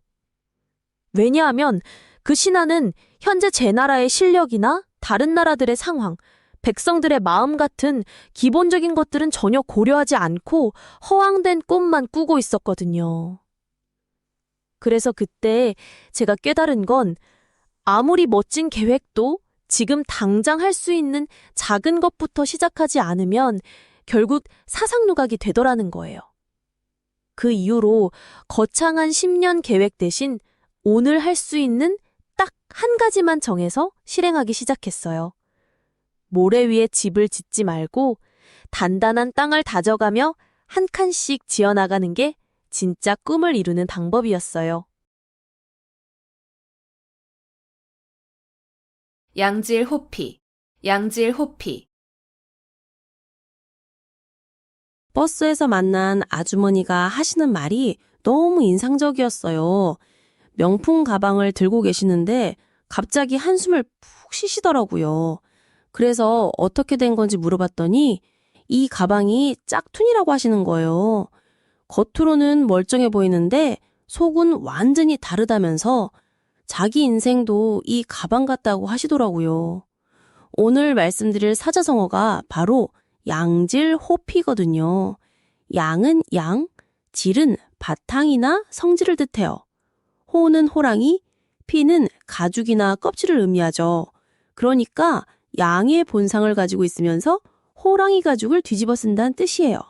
Speaker 3: 왜냐하면 그 신하는 현재 제 나라의 실력이나 다른 나라들의 상황, 백성들의 마음 같은 기본적인 것들은 전혀 고려하지 않고 허황된 꿈만 꾸고 있었거든요. 그래서 그때 제가 깨달은 건 아무리 멋진 계획도 지금 당장 할 수 있는 작은 것부터 시작하지 않으면 결국 사상누각이 되더라는 거예요. 그 이후로 거창한 10년 계획 대신 오늘 할 수 있는 딱 한 가지만 정해서 실행하기 시작했어요. 모래 위에 집을 짓지 말고 단단한 땅을 다져가며 한 칸씩 지어나가는 게 진짜 꿈을 이루는 방법이었어요.
Speaker 2: 양질 호피, 양질 호피.
Speaker 4: 버스에서 만난 아주머니가 하시는 말이 너무 인상적이었어요. 명품 가방을 들고 계시는데 갑자기 한숨을 푹 쉬시더라고요. 그래서 어떻게 된 건지 물어봤더니 이 가방이 짝퉁이라고 하시는 거예요. 겉으로는 멀쩡해 보이는데 속은 완전히 다르다면서 자기 인생도 이 가방 같다고 하시더라고요. 오늘 말씀드릴 사자성어가 바로 양질호피거든요. 양은 양, 질은 바탕이나 성질을 뜻해요. 호는 호랑이, 피는 가죽이나 껍질을 의미하죠. 그러니까 양의 본상을 가지고 있으면서 호랑이 가죽을 뒤집어 쓴다는 뜻이에요.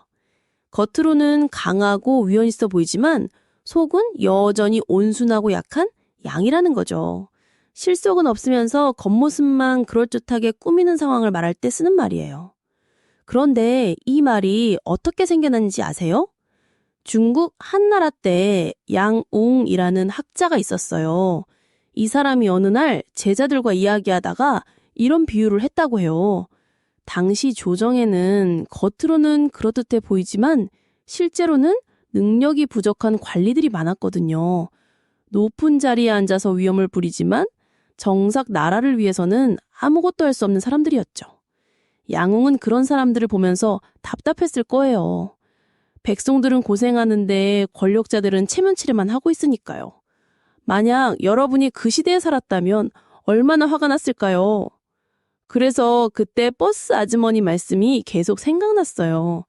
Speaker 4: 겉으로는 강하고 위험 있어 보이지만 속은 여전히 온순하고 약한 양이라는 거죠. 실속은 없으면서 겉모습만 그럴듯하게 꾸미는 상황을 말할 때 쓰는 말이에요. 그런데 이 말이 어떻게 생겨났는지 아세요? 중국 한나라 때 양웅이라는 학자가 있었어요. 이 사람이 어느 날 제자들과 이야기하다가 이런 비유를 했다고 해요. 당시 조정에는 겉으로는 그럴듯해 보이지만 실제로는 능력이 부족한 관리들이 많았거든요. 높은 자리에 앉아서 위험을 부리지만 정작 나라를 위해서는 아무것도 할 수 없는 사람들이었죠. 양웅은 그런 사람들을 보면서 답답했을 거예요. 백성들은 고생하는데 권력자들은 체면치레만 하고 있으니까요. 만약 여러분이 그 시대에 살았다면 얼마나 화가 났을까요? 그래서 그때 버스 아주머니 말씀이 계속 생각났어요.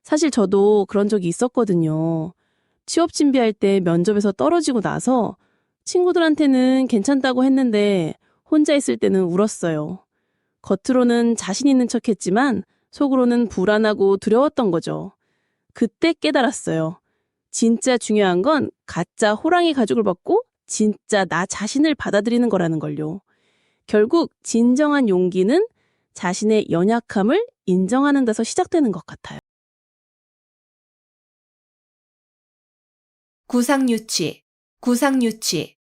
Speaker 4: 사실 저도 그런 적이 있었거든요. 취업 준비할 때 면접에서 떨어지고 나서 친구들한테는 괜찮다고 했는데 혼자 있을 때는 울었어요. 겉으로는 자신 있는 척 했지만 속으로는 불안하고 두려웠던 거죠. 그때 깨달았어요. 진짜 중요한 건 가짜 호랑이 가죽을 벗고 진짜 나 자신을 받아들이는 거라는 걸요. 결국 진정한 용기는 자신의 연약함을 인정하는 데서 시작되는 것 같아요.
Speaker 2: 구상유치, 구상유치.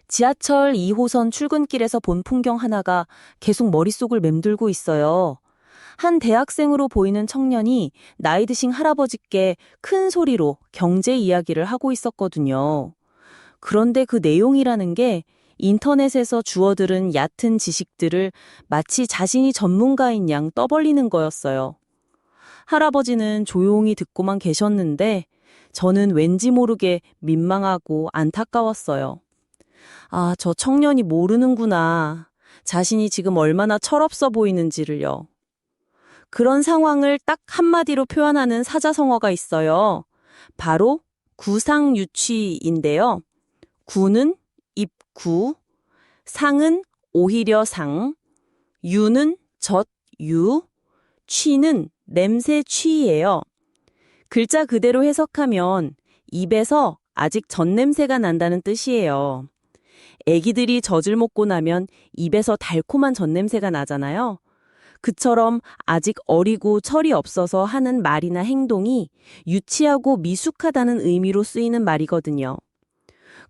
Speaker 3: 지하철 2호선 출근길에서 본 풍경 하나가 계속 머릿속을 맴돌고 있어요. 한 대학생으로 보이는 청년이 나이 드신 할아버지께 큰 소리로 경제 이야기를 하고 있었거든요. 그런데 그 내용이라는 게 인터넷에서 주워들은 얕은 지식들을 마치 자신이 전문가인 양 떠벌리는 거였어요. 할아버지는 조용히 듣고만 계셨는데 저는 왠지 모르게 민망하고 안타까웠어요. 아, 저 청년이 모르는구나. 자신이 지금 얼마나 철없어 보이는지를요. 그런 상황을 딱 한마디로 표현하는 사자성어가 있어요. 바로 구상유취인데요. 구는 입구, 상은 오히려 상, 유는 젖유, 취는 냄새 취예요. 글자 그대로 해석하면 입에서 아직 젖냄새가 난다는 뜻이에요. 애기들이 젖을 먹고 나면 입에서 달콤한 젖냄새가 나잖아요. 그처럼 아직 어리고 철이 없어서 하는 말이나 행동이 유치하고 미숙하다는 의미로 쓰이는 말이거든요.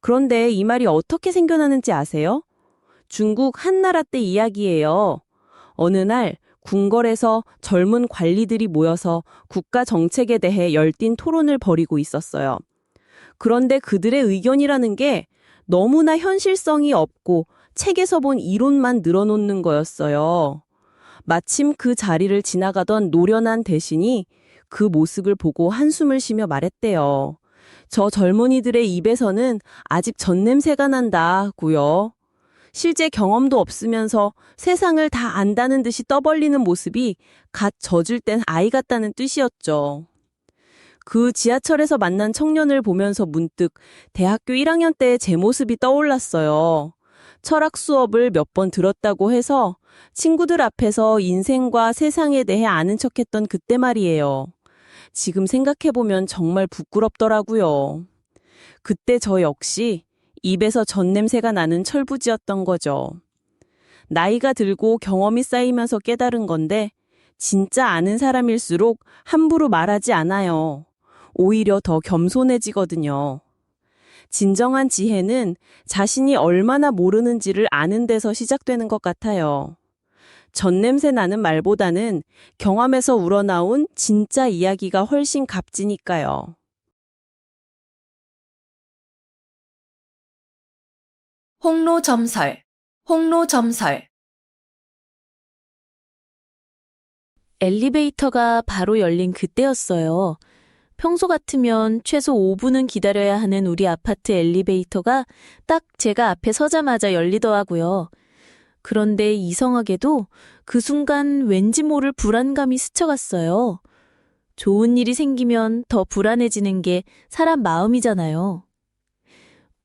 Speaker 3: 그런데 이 말이 어떻게 생겨나는지 아세요? 중국 한나라 때 이야기예요. 어느 날 궁궐에서 젊은 관리들이 모여서 국가 정책에 대해 열띤 토론을 벌이고 있었어요. 그런데 그들의 의견이라는 게 너무나 현실성이 없고 책에서 본 이론만 늘어놓는 거였어요. 마침 그 자리를 지나가던 노련한 대신이 그 모습을 보고 한숨을 쉬며 말했대요. 저 젊은이들의 입에서는 아직 젖냄새가 난다고요. 실제 경험도 없으면서 세상을 다 안다는 듯이 떠벌리는 모습이 갓 젖을 땐 아이 같다는 뜻이었죠. 그 지하철에서 만난 청년을 보면서 문득 대학교 1학년 때의 제 모습이 떠올랐어요. 철학 수업을 몇 번 들었다고 해서 친구들 앞에서 인생과 세상에 대해 아는 척했던 그때 말이에요. 지금 생각해보면 정말 부끄럽더라고요. 그때 저 역시 입에서 젖냄새가 나는 철부지였던 거죠. 나이가 들고 경험이 쌓이면서 깨달은 건데 진짜 아는 사람일수록 함부로 말하지 않아요. 오히려 더 겸손해지거든요. 진정한 지혜는 자신이 얼마나 모르는지를 아는 데서 시작되는 것 같아요. 젖냄새 나는 말보다는 경험에서 우러나온 진짜 이야기가 훨씬 값지니까요.
Speaker 2: 홍로점설, 홍로점설.
Speaker 7: 엘리베이터가 바로 열린 그때였어요. 평소 같으면 최소 5분은 기다려야 하는 우리 아파트 엘리베이터가 딱 제가 앞에 서자마자 열리더라고요. 그런데 이상하게도 그 순간 왠지 모를 불안감이 스쳐갔어요. 좋은 일이 생기면 더 불안해지는 게 사람 마음이잖아요.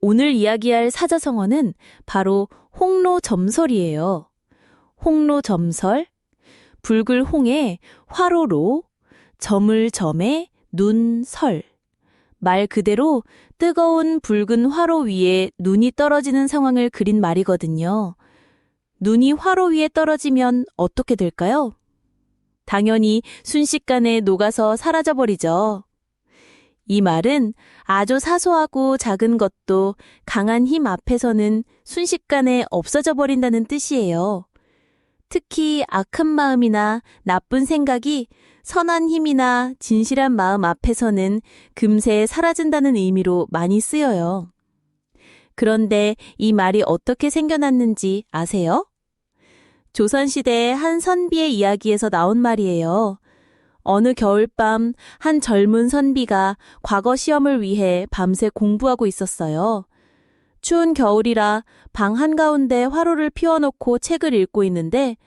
Speaker 7: 오늘 이야기할 사자성어는 바로 홍로점설이에요. 홍로점설, 붉을 홍에 화로로, 점을 점에 눈, 설. 말 그대로 뜨거운 붉은 화로 위에 눈이 떨어지는 상황을 그린 말이거든요. 눈이 화로 위에 떨어지면 어떻게 될까요? 당연히 순식간에 녹아서 사라져버리죠. 이 말은 아주 사소하고 작은 것도 강한 힘 앞에서는 순식간에 없어져 버린다는 뜻이에요. 특히 악한 마음이나 나쁜 생각이 선한 힘이나 진실한 마음 앞에서는 금세 사라진다는 의미로 많이 쓰여요. 그런데 이 말이 어떻게 생겨났는지 아세요? 조선시대의 한 선비의 이야기에서 나온 말이에요. 어느 겨울밤 한 젊은 선비가 과거 시험을 위해 밤새 공부하고 있었어요. 추운 겨울이라 방 한가운데 화로를 피워놓고 책을 읽고 있는데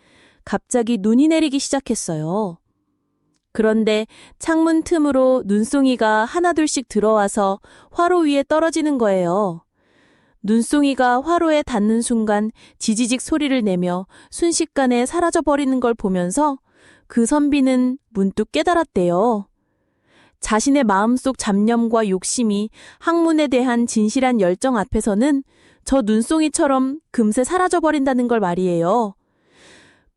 Speaker 7: 갑자기 눈이 내리기 시작했어요. 그런데 창문 틈으로 눈송이가 하나둘씩 들어와서 화로 위에 떨어지는 거예요. 눈송이가 화로에 닿는 순간 지지직 소리를 내며 순식간에 사라져버리는 걸 보면서 그 선비는 문득 깨달았대요. 자신의 마음속 잡념과 욕심이 학문에 대한 진실한 열정 앞에서는 저 눈송이처럼 금세 사라져버린다는 걸 말이에요.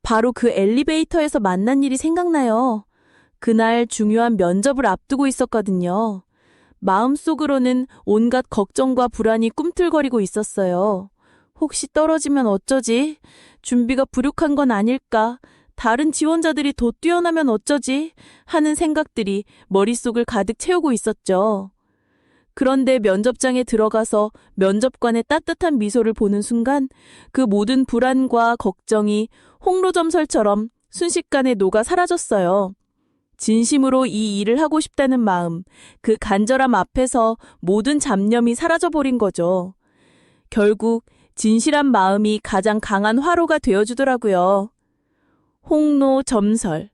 Speaker 7: 바로 그 엘리베이터에서 만난 일이 생각나요. 그날 중요한 면접을 앞두고 있었거든요. 마음속으로는 온갖 걱정과 불안이 꿈틀거리고 있었어요. 혹시 떨어지면 어쩌지? 준비가 부족한 건 아닐까? 다른 지원자들이 더 뛰어나면 어쩌지? 하는 생각들이 머릿속을 가득 채우고 있었죠. 그런데 면접장에 들어가서 면접관의 따뜻한 미소를 보는 순간 그 모든 불안과 걱정이 홍로점설처럼 순식간에 녹아 사라졌어요. 진심으로 이 일을 하고 싶다는 마음, 그 간절함 앞에서 모든 잡념이 사라져버린 거죠. 결국 진실한 마음이 가장 강한 화로가 되어주더라고요. 홍로점설.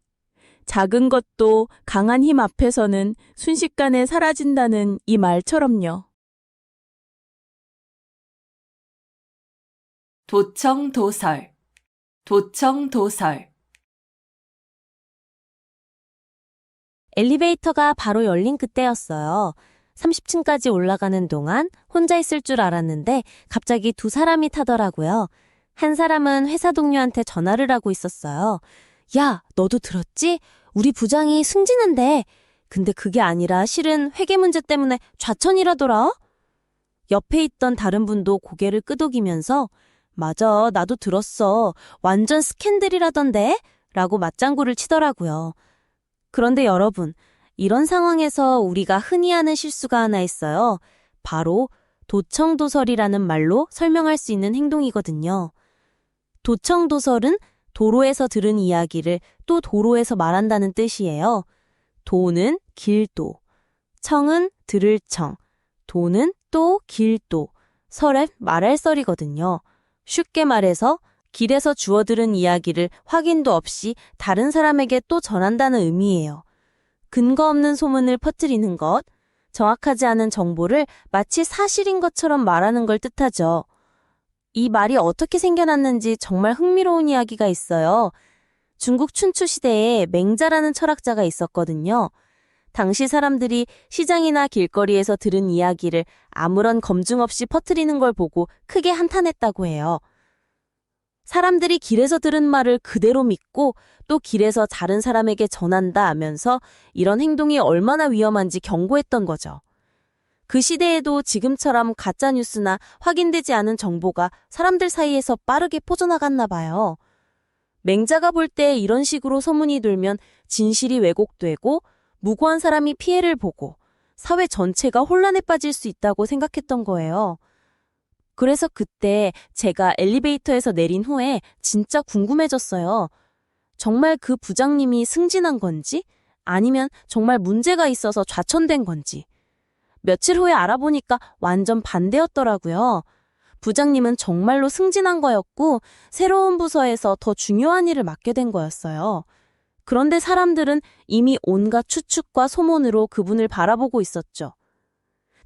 Speaker 7: 작은 것도 강한 힘 앞에서는 순식간에 사라진다는 이 말처럼요.
Speaker 2: 도청도설. 도청도설.
Speaker 3: 엘리베이터가 바로 열린 그때였어요. 30층까지 올라가는 동안 혼자 있을 줄 알았는데 갑자기 두 사람이 타더라고요. 한 사람은 회사 동료한테 전화를 하고 있었어요. 야, 너도 들었지? 우리 부장이 승진한대. 근데 그게 아니라 실은 회계 문제 때문에 좌천이라더라. 옆에 있던 다른 분도 고개를 끄덕이면서 맞아, 나도 들었어. 완전 스캔들이라던데? 라고 맞장구를 치더라고요. 그런데 여러분, 이런 상황에서 우리가 흔히 하는 실수가 하나 있어요. 바로 도청도설이라는 말로 설명할 수 있는 행동이거든요. 도청도설은 도로에서 들은 이야기를 또 도로에서 말한다는 뜻이에요. 도는 길도, 청은 들을 청, 도는 또 길도, 설은 말할 썰이거든요. 쉽게 말해서 길에서 주워들은 이야기를 확인도 없이 다른 사람에게 또 전한다는 의미예요. 근거 없는 소문을 퍼뜨리는 것, 정확하지 않은 정보를 마치 사실인 것처럼 말하는 걸 뜻하죠. 이 말이 어떻게 생겨났는지 정말 흥미로운 이야기가 있어요. 중국 춘추 시대에 맹자라는 철학자가 있었거든요. 당시 사람들이 시장이나 길거리에서 들은 이야기를 아무런 검증 없이 퍼뜨리는 걸 보고 크게 한탄했다고 해요. 사람들이 길에서 들은 말을 그대로 믿고 또 길에서 다른 사람에게 전한다 하면서 이런 행동이 얼마나 위험한지 경고했던 거죠. 그 시대에도 지금처럼 가짜뉴스나 확인되지 않은 정보가 사람들 사이에서 빠르게 퍼져나갔나 봐요. 맹자가 볼 때 이런 식으로 소문이 돌면 진실이 왜곡되고 무고한 사람이 피해를 보고 사회 전체가 혼란에 빠질 수 있다고 생각했던 거예요. 그래서 그때 제가 엘리베이터에서 내린 후에 진짜 궁금해졌어요. 정말 그 부장님이 승진한 건지 아니면 정말 문제가 있어서 좌천된 건지. 며칠 후에 알아보니까 완전 반대였더라고요. 부장님은 정말로 승진한 거였고 새로운 부서에서 더 중요한 일을 맡게 된 거였어요. 그런데 사람들은 이미 온갖 추측과 소문으로 그분을 바라보고 있었죠.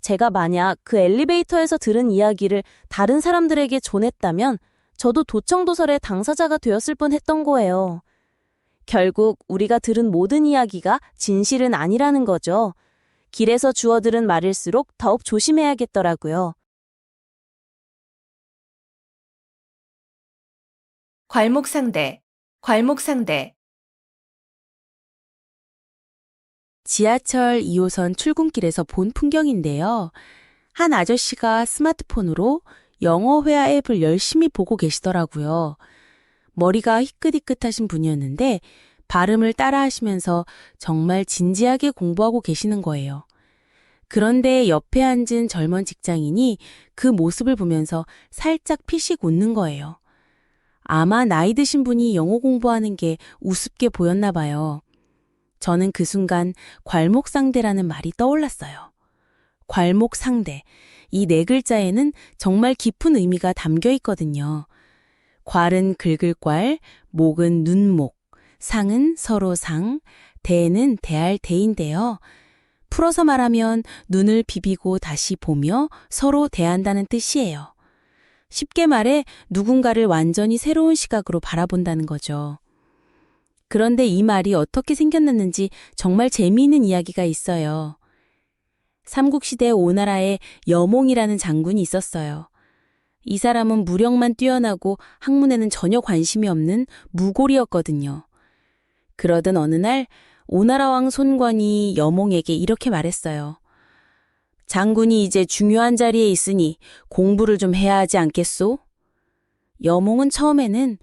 Speaker 3: 제가 만약 그 엘리베이터에서 들은 이야기를 다른 사람들에게 전했다면 저도 도청도설의 당사자가 되었을 뻔했던 거예요. 결국 우리가 들은 모든 이야기가 진실은 아니라는 거죠. 길에서 주워들은 말일수록 더욱 조심해야겠더라고요.
Speaker 2: 괄목상대. 괄목상대.
Speaker 7: 지하철 2호선 출근길에서 본 풍경인데요. 한 아저씨가 스마트폰으로 영어 회화 앱을 열심히 보고 계시더라고요. 머리가 희끗희끗하신 분이었는데 발음을 따라하시면서 정말 진지하게 공부하고 계시는 거예요. 그런데 옆에 앉은 젊은 직장인이 그 모습을 보면서 살짝 피식 웃는 거예요. 아마 나이 드신 분이 영어 공부하는 게 우습게 보였나 봐요. 저는 그 순간 괄목상대라는 말이 떠올랐어요. 괄목상대. 이 네 글자에는 정말 깊은 의미가 담겨 있거든요. 괄은 긁을 괄, 목은 눈목, 상은 서로 상, 대는 대할 대인데요. 풀어서 말하면 눈을 비비고 다시 보며 서로 대한다는 뜻이에요. 쉽게 말해 누군가를 완전히 새로운 시각으로 바라본다는 거죠. 그런데 이 말이 어떻게 생겼는지 정말 재미있는 이야기가 있어요. 삼국시대 오나라에 여몽이라는 장군이 있었어요. 이 사람은 무력만 뛰어나고 학문에는 전혀 관심이 없는 무골이었거든요. 그러던 어느 날 오나라 왕 손권이 여몽에게 이렇게 말했어요. 장군이 이제 중요한 자리에 있으니 공부를 좀 해야 하지 않겠소? 여몽은 처음에는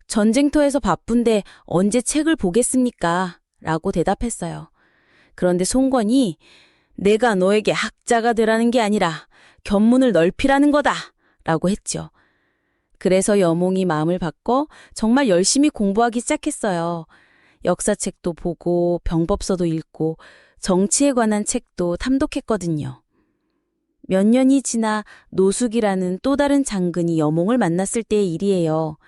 Speaker 7: 전쟁터에서 바쁜데 언제 책을 보겠습니까? 라고 대답했어요. 그런데 손권이 내가 너에게 학자가 되라는 게 아니라 견문을 넓히라는 거다! 라고 했죠. 그래서 여몽이 마음을 바꿔 정말 열심히 공부하기 시작했어요. 역사책도 보고 병법서도 읽고 정치에 관한 책도 탐독했거든요. 몇 년이 지나 노숙이라는 또 다른 장군이 여몽을 만났을 때의 일이에요.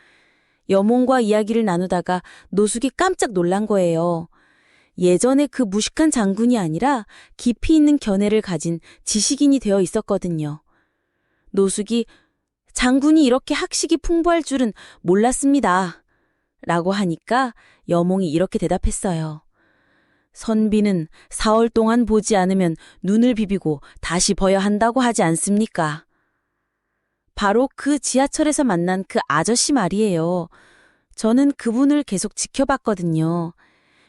Speaker 7: 여몽과 이야기를 나누다가 노숙이 깜짝 놀란 거예요. 예전에 그 무식한 장군이 아니라 깊이 있는 견해를 가진 지식인이 되어 있었거든요. 노숙이 장군이 이렇게 학식이 풍부할 줄은 몰랐습니다. 라고 하니까 여몽이 이렇게 대답했어요. 선비는 4월 동안 보지 않으면 눈을 비비고 다시 봐야 한다고 하지 않습니까? 바로 그 지하철에서 만난 그 아저씨 말이에요. 저는 그분을 계속 지켜봤거든요.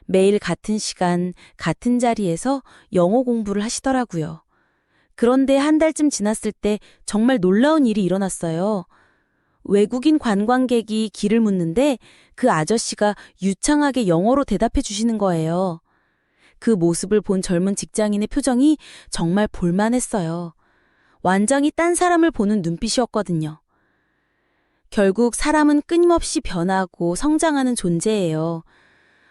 Speaker 7: 매일 같은 시간, 같은 자리에서 영어 공부를 하시더라고요. 그런데 한 달쯤 지났을 때 정말 놀라운 일이 일어났어요. 외국인 관광객이 길을 묻는데 그 아저씨가 유창하게 영어로 대답해 주시는 거예요. 그 모습을 본 젊은 직장인의 표정이 정말 볼만했어요. 완전히 딴 사람을 보는 눈빛이었거든요. 결국 사람은 끊임없이 변하고 성장하는 존재예요.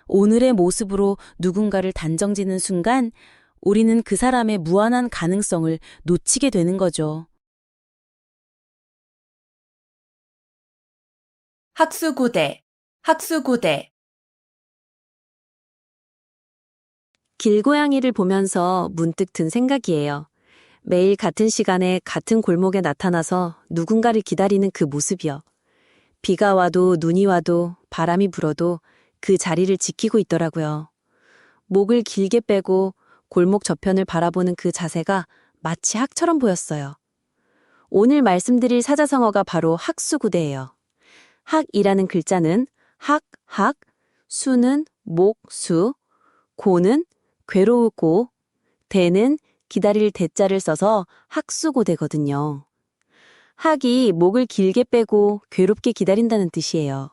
Speaker 7: 오늘의 모습으로 누군가를 단정짓는 순간 우리는 그 사람의 무한한 가능성을 놓치게 되는 거죠.
Speaker 2: 학수고대, 학수고대.
Speaker 3: 길고양이를 보면서 문득 든 생각이에요. 매일 같은 시간에 같은 골목에 나타나서 누군가를 기다리는 그 모습이요. 비가 와도 눈이 와도 바람이 불어도 그 자리를 지키고 있더라고요. 목을 길게 빼고 골목 저편을 바라보는 그 자세가 마치 학처럼 보였어요. 오늘 말씀드릴 사자성어가 바로 학수구대예요. 학이라는 글자는 학, 수는 목, 수, 고는 괴로우고, 대는 기다릴 대자를 써서 학수고대거든요. 학이 목을 길게 빼고 괴롭게 기다린다는 뜻이에요.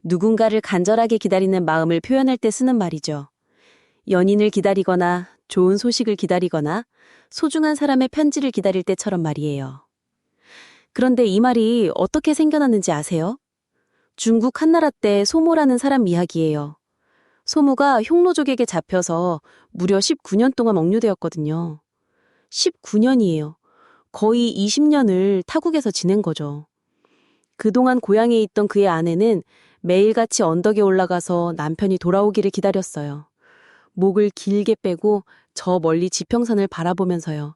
Speaker 3: 누군가를 간절하게 기다리는 마음을 표현할 때 쓰는 말이죠. 연인을 기다리거나 좋은 소식을 기다리거나 소중한 사람의 편지를 기다릴 때처럼 말이에요. 그런데 이 말이 어떻게 생겨났는지 아세요? 중국 한나라 때 소모라는 사람 이야기예요. 소무가 흉노족에게 잡혀서 무려 19년 동안 억류되었거든요. 19년이에요. 거의 20년을 타국에서 지낸 거죠. 그동안 고향에 있던 그의 아내는 매일같이 언덕에 올라가서 남편이 돌아오기를 기다렸어요. 목을 길게 빼고 저 멀리 지평선을 바라보면서요.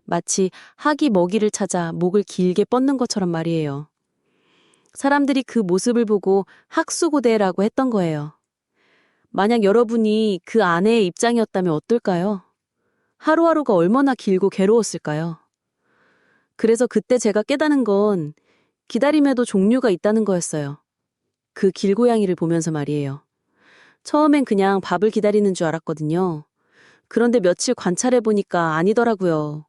Speaker 3: 마치 학이 먹이를 찾아 목을 길게 뻗는 것처럼 말이에요. 사람들이 그 모습을 보고 학수고대라고 했던 거예요. 만약 여러분이 그 아내의 입장이었다면 어떨까요? 하루하루가 얼마나 길고 괴로웠을까요? 그래서 그때 제가 깨닫는 건 기다림에도 종류가 있다는 거였어요. 그 길고양이를 보면서 말이에요. 처음엔 그냥 밥을 기다리는 줄 알았거든요. 그런데 며칠 관찰해보니까 아니더라고요.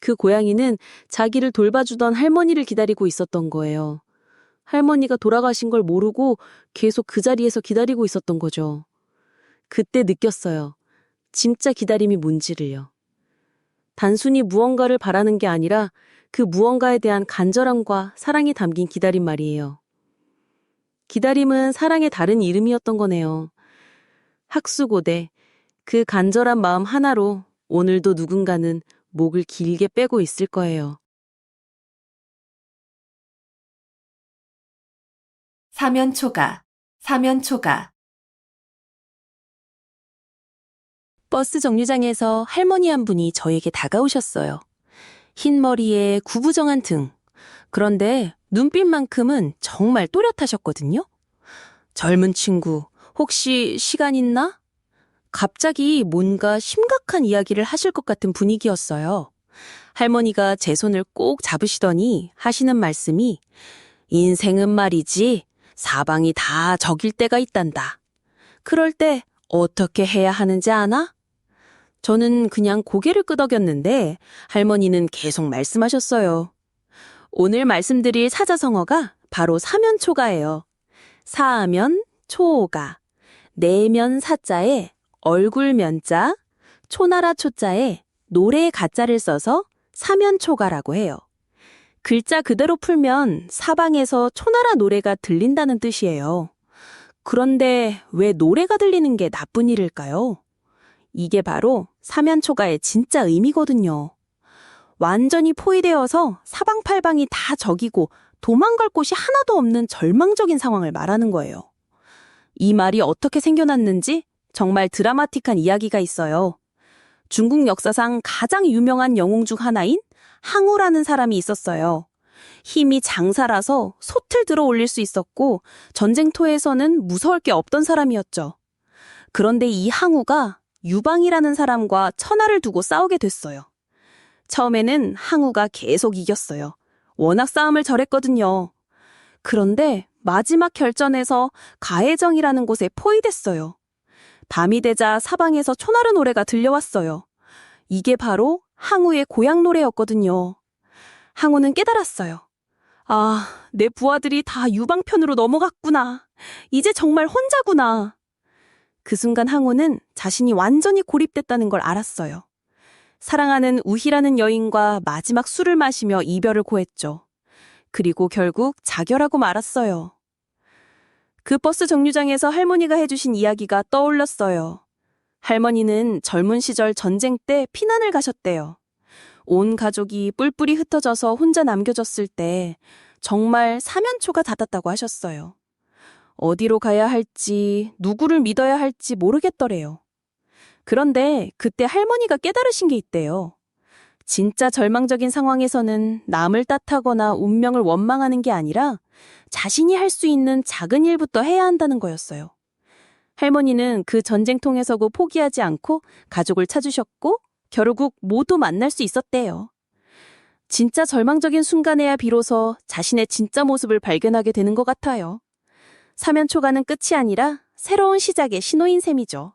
Speaker 3: 그 고양이는 자기를 돌봐주던 할머니를 기다리고 있었던 거예요. 할머니가 돌아가신 걸 모르고 계속 그 자리에서 기다리고 있었던 거죠. 그때 느꼈어요. 진짜 기다림이 뭔지를요. 단순히 무언가를 바라는 게 아니라 그 무언가에 대한 간절함과 사랑이 담긴 기다림 말이에요. 기다림은 사랑의 다른 이름이었던 거네요.
Speaker 7: 학수고대. 그 간절한 마음 하나로 오늘도 누군가는 목을 길게 빼고 있을 거예요.
Speaker 2: 사면초가, 사면초가.
Speaker 7: 버스 정류장에서 할머니 한 분이 저에게 다가오셨어요. 흰 머리에 구부정한 등. 그런데 눈빛만큼은 정말 또렷하셨거든요. 젊은 친구, 혹시 시간 있나? 갑자기 뭔가 심각한 이야기를 하실 것 같은 분위기였어요. 할머니가 제 손을 꼭 잡으시더니 하시는 말씀이 인생은 말이지 사방이 다 적일 때가 있단다. 그럴 때 어떻게 해야 하는지 아나? 저는 그냥 고개를 끄덕였는데 할머니는 계속 말씀하셨어요. 오늘 말씀드릴 사자성어가 바로 사면초가예요. 사면, 초가. 내면 사자에 얼굴 면자, 초나라 초자에 노래 가자를 써서 사면초가라고 해요. 글자 그대로 풀면 사방에서 초나라 노래가 들린다는 뜻이에요. 그런데 왜 노래가 들리는 게 나쁜 일일까요? 이게 바로 사면초가의 진짜 의미거든요. 완전히 포위되어서 사방팔방이 다 적이고 도망갈 곳이 하나도 없는 절망적인 상황을 말하는 거예요. 이 말이 어떻게 생겨났는지 정말 드라마틱한 이야기가 있어요. 중국 역사상 가장 유명한 영웅 중 하나인 항우라는 사람이 있었어요. 힘이 장사라서 솥을 들어 올릴 수 있었고 전쟁터에서는 무서울 게 없던 사람이었죠. 그런데 이 항우가 유방이라는 사람과 천하를 두고 싸우게 됐어요. 처음에는 항우가 계속 이겼어요. 워낙 싸움을 잘했거든요. 그런데 마지막 결전에서 가해정이라는 곳에 포위됐어요. 밤이 되자 사방에서 초나르 노래가 들려왔어요. 이게 바로 항우의 고향 노래였거든요. 항우는 깨달았어요. 아, 내 부하들이 다 유방편으로 넘어갔구나. 이제 정말 혼자구나. 그 순간 항우는 자신이 완전히 고립됐다는 걸 알았어요. 사랑하는 우희라는 여인과 마지막 술을 마시며 이별을 고했죠. 그리고 결국 자결하고 말았어요. 그 버스 정류장에서 할머니가 해주신 이야기가 떠올랐어요. 할머니는 젊은 시절 전쟁 때 피난을 가셨대요. 온 가족이 뿔뿔이 흩어져서 혼자 남겨졌을 때 정말 사면초가 닫았다고 하셨어요. 어디로 가야 할지, 누구를 믿어야 할지 모르겠더래요. 그런데 그때 할머니가 깨달으신 게 있대요. 진짜 절망적인 상황에서는 남을 탓하거나 운명을 원망하는 게 아니라 자신이 할 수 있는 작은 일부터 해야 한다는 거였어요. 할머니는 그 전쟁통에서고 포기하지 않고 가족을 찾으셨고 결국 모두 만날 수 있었대요. 진짜 절망적인 순간에야 비로소 자신의 진짜 모습을 발견하게 되는 것 같아요. 사면초가는 끝이 아니라 새로운 시작의 신호인 셈이죠.